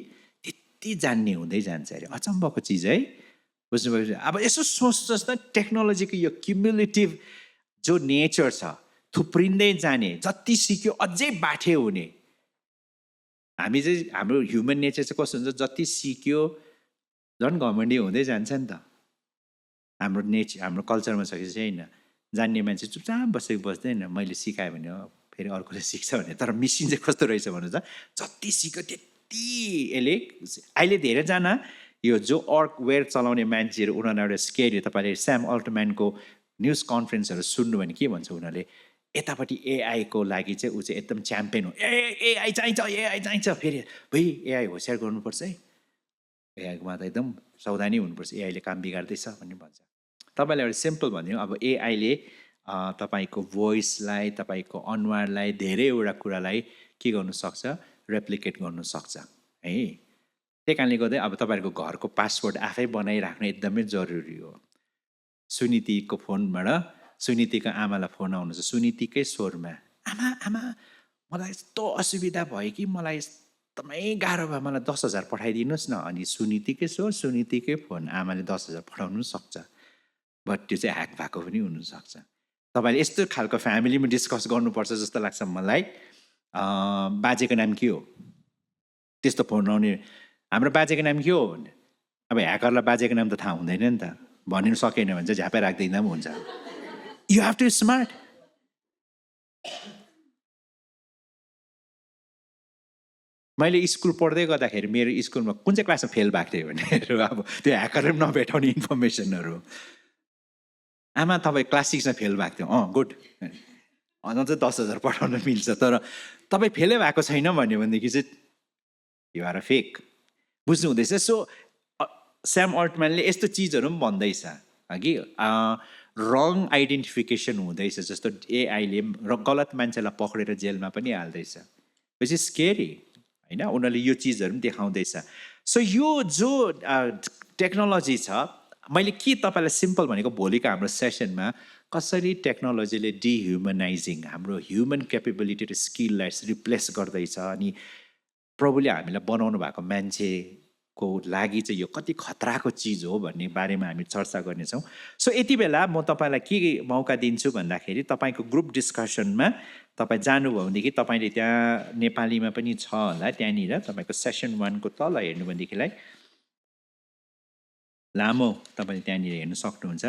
त्यति जान्ने हुँदै जान्छ अरे। अचम्मको चिज है, बुझ्नुभयो? अब यसो सोच्नुहोस् त, टेक्नोलोजीको यो क्युमुलेटिभ जो नेचर छ, थुप्रिँदै जाने, जति सिक्यो अझै बाठे हुने। हामी चाहिँ हाम्रो ह्युमन नेचर चाहिँ कस्तो हुन्छ, जति सिक्यो झन् घमण्डी हुँदै जान्छ नि त। हाम्रो कल्चरमा सकेपछि होइन, जान्ने मान्छे चुपचाप बस्दैन, मैले सिकाएँ भने फेरि अर्कोले सिक्छ भने। तर मिसिन चाहिँ कस्तो रहेछ भन्नु त, जति सिक्यो त्यति यसले। अहिले धेरैजना यो जो अर्कवेयर चलाउने मान्छेहरू, उनीहरू एउटा स्केरी, तपाईँले स्याम अल्टम्यानको न्युज कन्फरेन्सहरू सुन्नु भने के भन्छ उनीहरूले, यतापट्टि एआईको लागि चाहिँ ऊ चाहिँ एकदम च्याम्पियन हो एआई चाहिन्छ फेरि भाइ एआई होसियार गर्नुपर्छ है एआईकोमा त एकदम सावधानी हुनुपर्छ एआईले काम बिगार्दैछ भन्ने भन्छ तपाईँलाई एउटा सिम्पल भनिदिनु अब एआईले तपाईँको भोइसलाई तपाईँको अनुहारलाई धेरैवटा कुरालाई के गर्नु सक्छ रेप्लिकेट गर्नु सक्छ है त्यही कारणले गर्दै अब तपाईँहरूको घरको पासवर्ड आफै बनाइराख्नु एकदमै जरुरी हो सुनीतिको फोनबाट सुनीतिको आमालाई फोन आउनु छ सुनीतिकै स्वरमा आमा मलाई यस्तो असुविधा भयो कि मलाई एकदमै गाह्रो भयो मलाई 10,000 पठाइदिनुहोस् न अनि सुनीतिकै स्वर सुनीतिकै फोन आमाले 10,000 पठाउनु सक्छ बट त्यो चाहिँ ह्याक भएको पनि हुनसक्छ तपाईँले यस्तो खालको फ्यामिलीमा डिस्कस गर्नुपर्छ जस्तो लाग्छ मलाई बाजेको नाम के हो त्यस्तो फोन आउने हाम्रो बाजेको नाम के हो भने अब ह्याकरलाई बाजेको नाम त थाहा हुँदैन नि त भनिनु सकेन भने चाहिँ झ्यापै राख्दैन पनि हुन्छ यु हेभ टु स्मार्ट मैले स्कुल पढ्दै गर्दाखेरि मेरो स्कुलमा कुन चाहिँ क्लासमा फेल भएको थियो भनेर अब त्यो ह्याकरले पनि नभेटाउने इन्फर्मेसनहरू आमा तपाईँ क्लास 6मा फेल भएको थियो गुड अझ चाहिँ 10,000 पठाउन मिल्छ तर तपाईँ फेलै भएको छैन भन्यो भनेदेखि चाहिँ यु आर अ फेक बुझ्नु हुँदैछ सो स्याम अल्टम्यानले यस्तो चिजहरू पनि भन्दैछ कि रङ आइडेन्टिफिकेसन हुँदैछ जस्तो एआईले गलत मान्छेलाई पक्रेर जेलमा पनि हाल्दैछ विच इज स्केरी होइन उनीहरूले यो चिजहरू पनि देखाउँदैछ सो यो जो टेक्नोलोजी छ मैले के तपाईँलाई सिम्पल भनेको भोलिको हाम्रो सेसनमा कसरी टेक्नोलोजीले डिह्युमनाइजिङ हाम्रो ह्युमन क्यापेबिलिटी र स्किललाई रिप्लेस गर्दैछ अनि प्रभुले हामीलाई बनाउनु भएको मान्छेको लागि चाहिँ यो कति खतराको चिज हो भन्ने बारेमा हामी चर्चा गर्नेछौँ सो यति बेला म तपाईँलाई के मौका दिन्छु भन्दाखेरि तपाईँको ग्रुप डिस्कसनमा तपाईँ जानुभयो भनेदेखि तपाईँले त्यहाँ नेपालीमा पनि छ होला त्यहाँनिर तपाईँको सेसन 1 को तल हेर्नु भनेदेखिलाई लामो तपाईँले त्यहाँनिर हेर्न सक्नुहुन्छ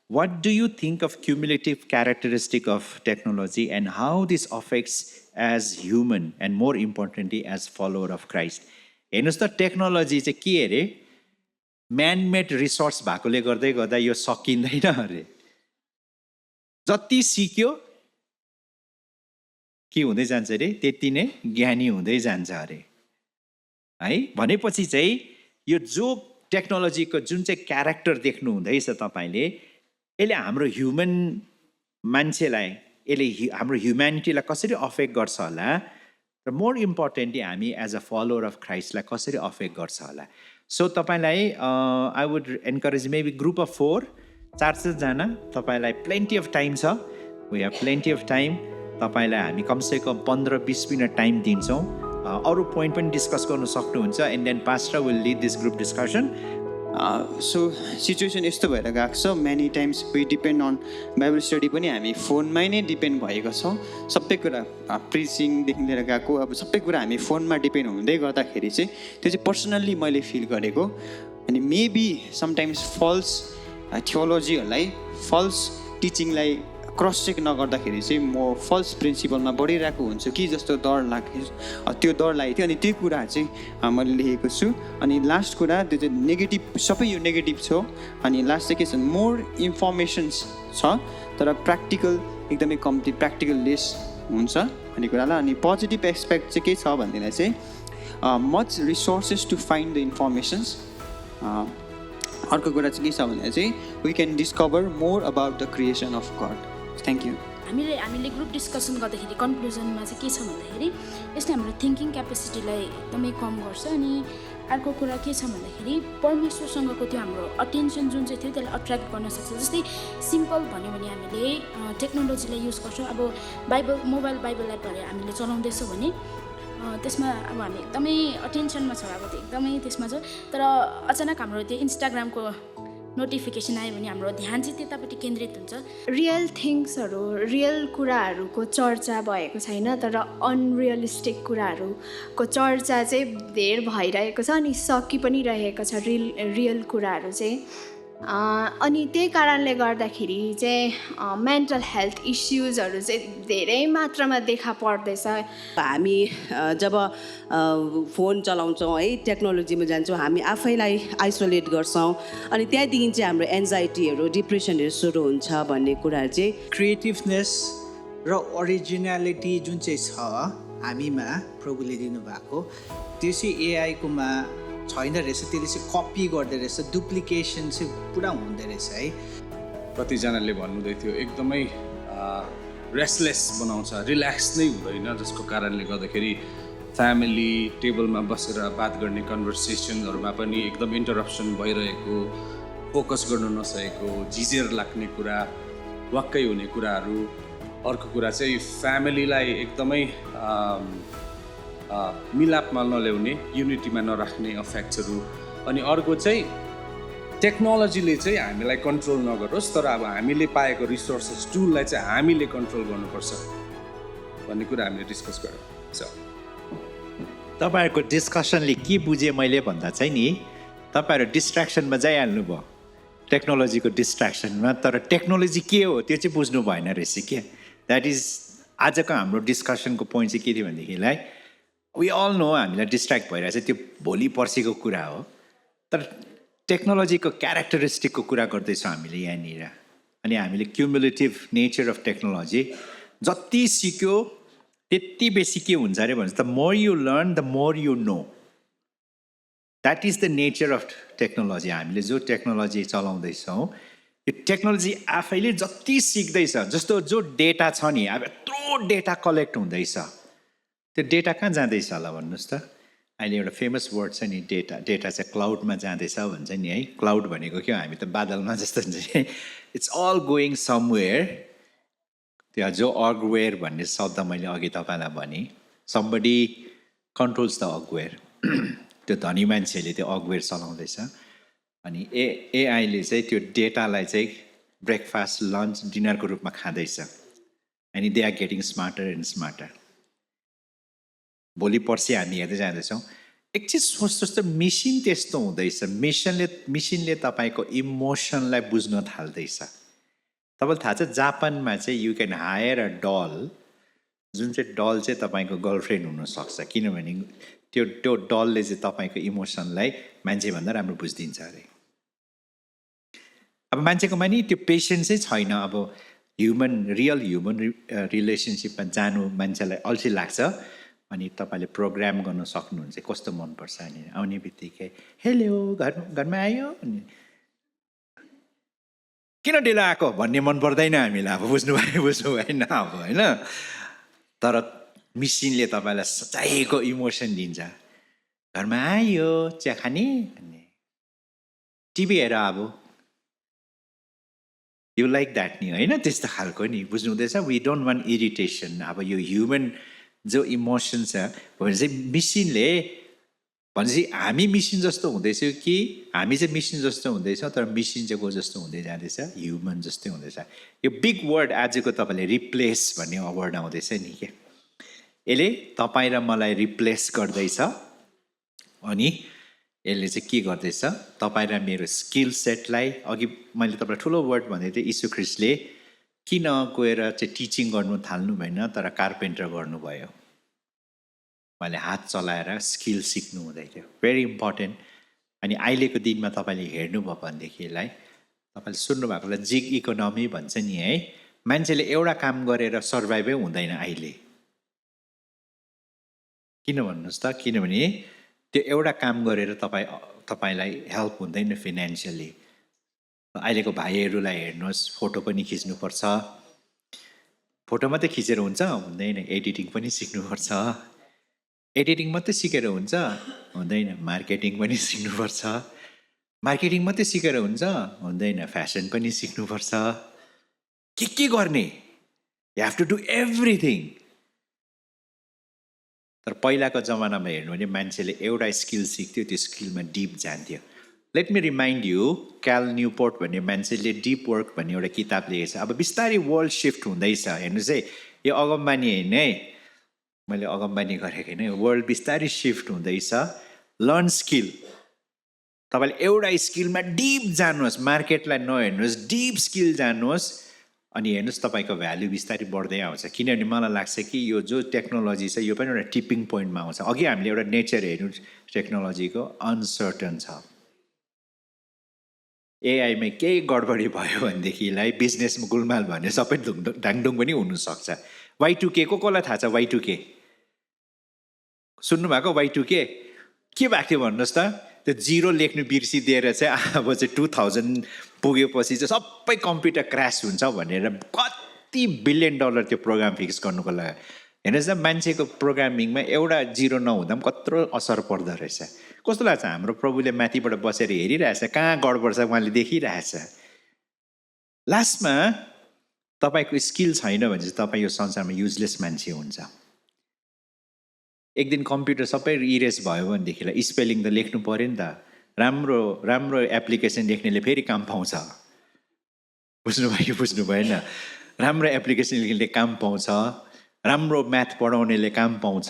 What do you think of cumulative characteristic of technology and how this affects as human and more importantly as follower of Christ? हेर्नुहोस् त टेक्नोलोजी चाहिँ के अरे म्यानमेड रिसोर्स भएकोले गर्दै गर्दा यो सकिँदैन अरे जति सिक्यो के हुँदै जान्छ अरे त्यति नै ज्ञानी हुँदै जान्छ अरे है भनेपछि चाहिँ यो जो टेक्नोलोजीको जुन चाहिँ क्यारेक्टर देख्नु हुँदैछ तपाईँले यसले हाम्रो ह्युमन मान्छेलाई यसले हाम्रो ह्युम्यानिटीलाई कसरी अफेक्ट गर्छ होला र मोर इम्पोर्टेन्टली हामी एज अ फलोवर अफ क्राइस्टलाई कसरी अफेक्ट गर्छ होला सो तपाईँलाई I would encourage maybe group of 4 जना तपाईँलाई प्लेन्टी अफ टाइम छ we have plenty of time तपाईँलाई हामी कमसेकम 15-20 मिनट टाइम दिन्छौँ अरू पोइन्ट पनि डिस्कस गर्न सक्नुहुन्छ and then pastor will lead this group discussion so situation यस्तो भएर गएको छ many times we depend on Bible study पनि हामी फोनमै नै डिपेन्ड भएको छौँ सबै कुरा प्रिचिङदेखि लिएर गएको अब सबै कुरा हामी फोनमा डिपेन्ड हुँदै गर्दाखेरि चाहिँ त्यो चाहिँ पर्सनल्ली मैले फिल गरेको अनि मेबी समटाइम्स फल्स थियोलोजीहरूलाई फल्स टिचिङलाई क्रस चेक नगर्दाखेरि चाहिँ म फल्स प्रिन्सिपलमा बढिरहेको हुन्छु कि जस्तो डर लाग्यो त्यो डर लागेको थियो अनि त्यो कुरा चाहिँ मैले लेखेको छु अनि लास्ट कुरा त्यो चाहिँ नेगेटिभ सबै यो नेगेटिभ छ अनि लास्ट चाहिँ के छ मोर इन्फर्मेसन्स छ तर प्र्याक्टिकल एकदमै कम्ती प्र्याक्टिकल लेस हुन्छ भन्ने कुरालाई अनि पोजिटिभ एस्पेक्ट चाहिँ के छ भन्दाखेरि चाहिँ much resources to find the informations अर्को कुरा चाहिँ के छ भने चाहिँ we can discover more about the creation of God thank you हामीले ग्रुप डिस्कसन गर्दाखेरि कन्क्लुजनमा चाहिँ के छ भन्दाखेरि यसले हाम्रो थिङ्किङ क्यापेसिटीलाई एकदमै कम गर्छ अनि अर्को कुरा के छ भन्दाखेरि परमेश्वरसँगको त्यो हाम्रो अटेन्सन जुन चाहिँ थियो त्यसलाई अट्र्याक्ट गर्न सक्छ जस्तै सिम्पल भन्यो भने हामीले टेक्नोलोजीलाई युज गर्छौँ अब मोबाइल बाइबल एपहरू हामीले चलाउँदैछौँ भने त्यसमा अब हामी एकदमै अटेन्सनमा छ अब त्यो एकदमै त्यसमा छ तर अचानक हाम्रो त्यो इन्स्टाग्रामको नोटिफिकेसन आयो भने हाम्रो ध्यान चाहिँ त्यतापट्टि केन्द्रित हुन्छ रियल थिङ्ग्सहरू रियल कुराहरूको चर्चा भएको छैन तर अनरियलिस्टिक कुराहरूको चर्चा चाहिँ धेर भइरहेको छ अनि सकि पनि रहेको छ रियल कुराहरू चाहिँ अनि त्यही कारणले गर्दाखेरि चाहिँ मेन्टल हेल्थ इस्युजहरू चाहिँ धेरै मात्रामा देखा पर्दैछ हामी जब फोन चलाउँछौँ है टेक्नोलोजीमा जान्छौँ हामी आफैलाई आइसोलेट गर्छौँ अनि त्यहाँदेखि चाहिँ हाम्रो एन्जाइटीहरू डिप्रेसनहरू सुरु हुन्छ भन्ने कुरा चाहिँ क्रिएटिभनेस र ओरिजिनालिटी जुन चाहिँ छ हामीमा प्रभुले दिनुभएको त्यो चाहिँ एआईकोमा छैन रहेछ, त्यसले चाहिँ कपी गर्दो रहेछ, डुप्लिकेसन चाहिँ पुरा हुँदो रहेछ है। कतिजनाले भन्नुहुँदै थियो एकदमै रेस्टलेस बनाउँछ, रिल्याक्स नै हुँदैन, जसको कारणले गर्दाखेरि फ्यामिली टेबलमा बसेर बात गर्ने कन्भर्सेसनहरूमा पनि एकदम इन्टरप्सन भइरहेको, फोकस गर्न नसकेको, झिझेर लाग्ने कुरा, वाक्कै हुने कुराहरू। अर्को कुरा चाहिँ फ्यामिलीलाई एकदमै मिलापमा नल्याउने, युनिटीमा नराख्ने अफेक्ट्सहरू। अनि अर्को चाहिँ टेक्नोलोजीले चाहिँ हामीलाई कन्ट्रोल नगरोस्, तर अब हामीले पाएको रिसोर्सेस टुललाई चाहिँ हामीले कन्ट्रोल गर्नुपर्छ भन्ने कुरा हामीले डिस्कस गऱ्यौँ। तपाईँहरूको डिस्कसनले के बुझेँ मैले भन्दा चाहिँ नि, तपाईँहरू डिस्ट्र्याक्सनमा जाइहाल्नुभयो, टेक्नोलोजीको डिस्ट्र्याक्सनमा, तर टेक्नोलोजी के हो त्यो चाहिँ बुझ्नु भएन रहेछ क्या। द्याट इज आजको हाम्रो डिस्कसनको पोइन्ट चाहिँ के थियो भनेदेखिलाई, वी अल नो हामीलाई डिस्ट्र्याक्ट भइरहेछ, त्यो भोलि पर्सिको कुरा हो, तर टेक्नोलोजीको क्यारेक्टरिस्टिकको कुरा गर्दैछौँ हामीले यहाँनिर। अनि हामीले क्युमुलेटिभ नेचर अफ टेक्नोलोजी जति सिक्यो त्यति बेसी के हुन्छ अरे भन्छ, the more you learn the more you no. That is the nature of technology. हामीले जो टेक्नोलोजी चलाउँदैछौँ यो टेक्नोलोजी आफैले जति सिक्दैछ, जस्तो जो डेटा छ नि, अब यत्रो डेटा कलेक्ट हुँदैछ, त्यो डेटा कहाँ जाँदैछ होला भन्नुहोस् त। अहिले एउटा फेमस वर्ड छ नि, डेटा चाहिँ क्लाउडमा जाँदैछ भन्छ नि है। क्लाउड भनेको के हो, हामी त बादलमा जस्तो हुन्छ, इट्स अल गोइङ समवेयर। त्यो जो अगवेयर भन्ने शब्द मैले अघि तपाईँलाई भने, समबडी कन्ट्रोल्स द अगवेयर। त्यो धनी मान्छेले त्यो अगवेयर चलाउँदैछ, अनि एआईले चाहिँ त्यो डेटालाई चाहिँ ब्रेकफास्ट, लन्च, डिनरको रूपमा खाँदैछ, अनि they are getting smarter and smarter. भोलि पर्सि हामी हेर्दै जाँदैछौँ। एक चिज सोच्नुहोस् त, मेसिन त्यस्तो हुँदैछ, मेसिनले तपाईँको इमोसनलाई बुझ्न थाल्दैछ। तपाईँलाई थाहा छ जापानमा चाहिँ यु क्यान हायर अ डल, जुन चाहिँ डल चाहिँ तपाईँको गर्लफ्रेन्ड हुनसक्छ, किनभने त्यो डलले चाहिँ तपाईँको इमोसनलाई मान्छेभन्दा राम्रो बुझिदिन्छ अरे। अब मान्छेकोमा नि त्यो पेसेन्सै छैन। अब रियल ह्युमन रिलेसनसिपमा जानु मान्छेलाई अल्छी लाग्छ, अनि तपाईँले प्रोग्राम गर्न सक्नुहुन्छ कस्तो मनपर्छ। अनि आउने बित्तिकै हेलो घरमा आयो, अनि किन ढिलो आएको भन्ने मन पर्दैन हामीलाई। अब बुझ्नु भएन अब होइन, तर मिसिनले तपाईँलाई सच्चाइको इमोसन दिन्छ। घरमा आयो, चिया खाने, अनि टिभी हेर, अब यु लाइक द्याट नि होइन, त्यस्तो खालको नि, बुझ्नु हुँदैछ। We don't want irritation. अब यो ह्युमन जो इमोसन छ भने चाहिँ मिसिनले भनेपछि हामी मिसिन जस्तो हुँदैछौँ कि हामी चाहिँ मिसिन जस्तो हुँदैछ, तर मिसिन चाहिँ को जस्तो हुँदै जाँदैछ, ह्युमन जस्तै हुँदैछ। यो बिग वर्ड आजको तपाईँले रिप्लेस भन्ने वर्ड आउँदैछ नि के, यसले तपाईँ र मलाई रिप्लेस गर्दैछ। अनि यसले चाहिँ के गर्दैछ, तपाईँ र मेरो स्किल सेटलाई, अघि मैले तपाईँलाई ठुलो वर्ड भन्दै थिएँ, यीशु ख्रिस्टले किन गएर चाहिँ टिचिङ गर्नु थाल्नु भएन, तर कार्पेन्टर गर्नुभयो। उहाँले हात चलाएर स्किल सिक्नु हुँदै थियो, भेरी इम्पोर्टेन्ट। अनि अहिलेको दिनमा तपाईँले हेर्नुभयो भनेदेखिलाई, तपाईँले सुन्नुभएकोलाई जिग इकोनोमी भन्छ नि है, मान्छेले एउटा काम गरेर सर्भाइभै हुँदैन अहिले। किन भन्नुहोस् त, किनभने त्यो एउटा काम गरेर तपाईँलाई हेल्प हुँदैन फिनेन्सियली। अहिलेको भाइहरूलाई हेर्नुहोस्, फोटो पनि खिच्नुपर्छ, फोटो मात्रै खिचेर हुन्छ हुँदैन, एडिटिङ पनि सिक्नुपर्छ। एडिटिङ मात्रै सिकेर हुन्छ हुँदैन, मार्केटिङ पनि सिक्नुपर्छ। मार्केटिङ मात्रै सिकेर हुन्छ हुँदैन, फ्यासन पनि सिक्नुपर्छ। के गर्ने, you have to do everything. तर पहिलाको जमानामा हेर्नु भने मान्छेले एउटा स्किल सिक्थ्यो, त्यो स्किलमा डिप जान्थ्यो। लेट मी रिमाइन्ड यु, क्याल न्युपोर्ट भन्ने मान्छेले डिप वर्क भन्ने एउटा किताब लेखेको छ। अब बिस्तारै वर्ल्ड सिफ्ट हुँदैछ, हेर्नुहोस् है, यो अगमबानी होइन है, मैले अगमबानी गरेको होइन, वर्ल्ड बिस्तारै सिफ्ट हुँदैछ। लर्न स्किल, तपाईँले एउटा स्किलमा डिप जानुहोस्, मार्केटलाई नहेर्नुहोस्, डिप स्किल जानुहोस्, अनि हेर्नुहोस् तपाईँको भ्याल्यु बिस्तारै बढ्दै आउँछ। किनभने मलाई लाग्छ कि यो जो टेक्नोलोजी छ यो पनि एउटा टिपिङ पोइन्टमा आउँछ। अघि हामीले एउटा नेचर हेर्नु टेक्नोलोजीको अनसर्टन छ, एआईमा केही गडबडी भयो भनेदेखिलाई बिजनेसमा गुलमाल भने सबै ढाङडुङ पनि हुनसक्छ। Y2K कसलाई थाहा छ? Y2K सुन्नुभएको? Y2K के भएको थियो भन्नुहोस् त? त्यो जिरो लेख्नु बिर्सिदिएर चाहिँ अब चाहिँ 2000 पुगेपछि चाहिँ सबै कम्प्युटर क्रास हुन्छ भनेर कति $1 बिलियन त्यो प्रोग्राम फिक्स गर्नुको लागि। हेर्नुहोस् न, मान्छेको प्रोग्रामिङमा एउटा जिरो नहुँदा पनि कत्रो असर पर्दो रहेछ। कस्तो लाग्छ? हाम्रो प्रभुले माथिबाट बसेर हेरिरहेछ, कहाँ गडबड छ उहाँले देखिरहेछ। लास्टमा तपाईँको स्किल छैन भने चाहिँ तपाईँ यो संसारमा युजलेस मान्छे हुन्छ। एक दिन कम्प्युटर सबै इरेज भयो भनेदेखिलाई स्पेलिङ त लेख्नु पऱ्यो नि त। राम्रो राम्रो एप्लिकेसन लेख्नेले फेरि काम पाउँछ। बुझ्नुभयो? बुझ्नु भएन? राम्रो एप्लिकेसन लेख्नेले काम पाउँछ, राम्रो म्याथ पढाउनेले काम पाउँछ,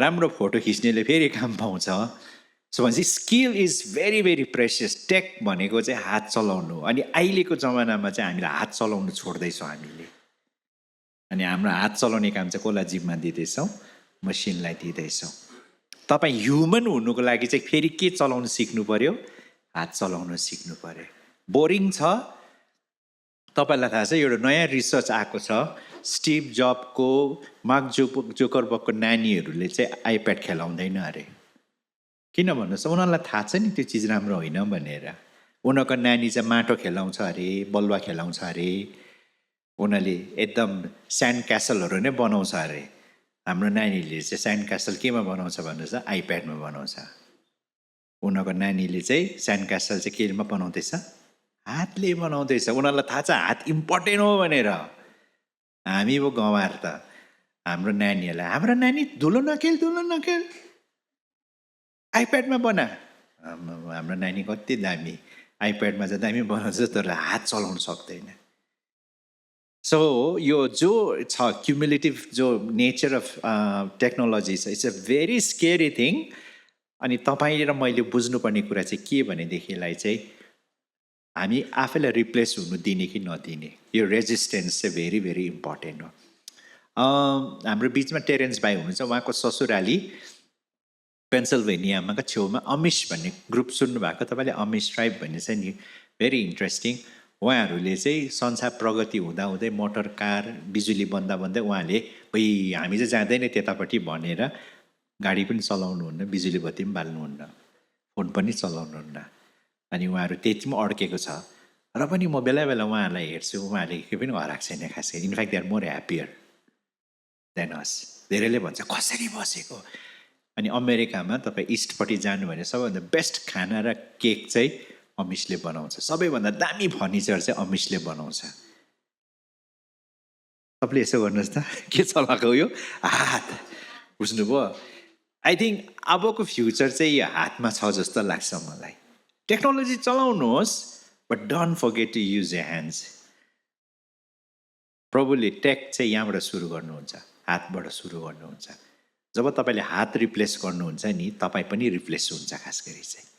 राम्रो फोटो खिच्नेले फेरि काम पाउँछ। सो भनेपछि skill is very very precious. Tech भनेको चाहिँ हात चलाउनु। अनि अहिलेको जमानामा चाहिँ हामीले हात चलाउनु छोड्दैछौँ हामीले। अनि हाम्रो हात चलाउने काम चाहिँ कसलाई जिम्मा दिँदैछौँ? मसिनलाई दिँदैछौँ। तपाईँ ह्युमन हुनुको लागि चाहिँ फेरि के चलाउनु सिक्नु पर्यो? हात चलाउन सिक्नु पर्यो। बोरिङ छ? तपाईँलाई थाहा छ एउटा नयाँ रिसर्च आएको छ, स्टिभ जबको, मार्क जुकरबर्गको नानीहरूले चाहिँ आइप्याड खेलाउँदैन अरे। किन भन्नुहोस्? उनीहरूलाई थाहा छ नि त्यो चिज राम्रो होइन भनेर। उनीहरूको नानी चाहिँ माटो खेलाउँछ अरे, बलुवा खेलाउँछ अरे, उनीहरूले एकदम स्यान्ड क्यासलहरू नै बनाउँछ अरे। हाम्रो नानीले चाहिँ स्यान्ड क्यासल केमा बनाउँछ भन्नुहोस् त? आइप्याडमा बनाउँछ। उनीहरूको नानीले चाहिँ स्यान्ड क्यासल चाहिँ केमा बनाउँदैछ? हातले बनाउँदैछ। उनीहरूलाई थाहा छ हात इम्पोर्टेन्ट हो भनेर। हामी पो गँवार त हाम्रो नानीहरूलाई, हाम्रो नानी धुलो नखेल आइप्याडमा बना। हाम्रो नानी कति दामी आइप्याडमा चाहिँ दामी बनाउँछ, तर हात चलाउन सक्दैन। सो यो जो छ क्युमुलेटिभ जो नेचर अफ टेक्नोलोजी छ, it's a very scary thing. अनि तपाईँले र मैले बुझ्नुपर्ने कुरा चाहिँ के भनेदेखिलाई चाहिँ हामी आफैलाई रिप्लेस हुनु दिने कि नदिने, यो रेजिस्टेन्स चाहिँ भेरी भेरी इम्पोर्टेन्ट हो। हाम्रो बिचमा टेरेन्स भाइ हुनुहुन्छ, उहाँको ससुराली पेन्सिल्भेनियामा छेउमा अमिश भन्ने ग्रुप सुन्नुभएको तपाईँले? अमिश ट्राइब भन्ने छ नि, भेरी इन्ट्रेस्टिङ। उहाँहरूले चाहिँ संसार प्रगति हुँदाहुँदै मोटर कार बिजुली बन्दा बन्दै उहाँले हामी चाहिँ जाँदैन त्यतापट्टि भनेर गाडी पनि चलाउनुहुन्न, बिजुली बत्ती पनि बाल्नुहुन्न, फोन पनि चलाउनुहुन्न। अनि उहाँहरू त्यतिमा अड्केको छ। र पनि म बेला बेला उहाँहरूलाई हेर्छु, उहाँहरूले केही पनि हराएको छैन खास गरी। In fact they are more happier than us. धेरैले भन्छ कसरी बसेको। अनि अमेरिकामा तपाईँ इस्टपट्टि जानु भने सबैभन्दा बेस्ट खाना र केक चाहिँ अमिशले बनाउँछ। सबैभन्दा दामी फर्निचर चाहिँ अमिशले बनाउँछ। तपाईँले यसो गर्नुहोस् त, के चलाएको यो हात। बुझ्नुभयो? आई थिङ्क अबको फ्युचर चाहिँ यो हातमा छ जस्तो लाग्छ मलाई। टेक्नोलोजी चलाउनुहोस्, but don't forget to use your hands. प्रभुले टेक चाहिँ यहाँबाट सुरु गर्नुहुन्छ, हातबाट सुरु गर्नुहुन्छ। जब तपाईँले हात रिप्लेस गर्नुहुन्छ नि, तपाईँ पनि रिप्लेस हुन्छ खास गरी चाहिँ।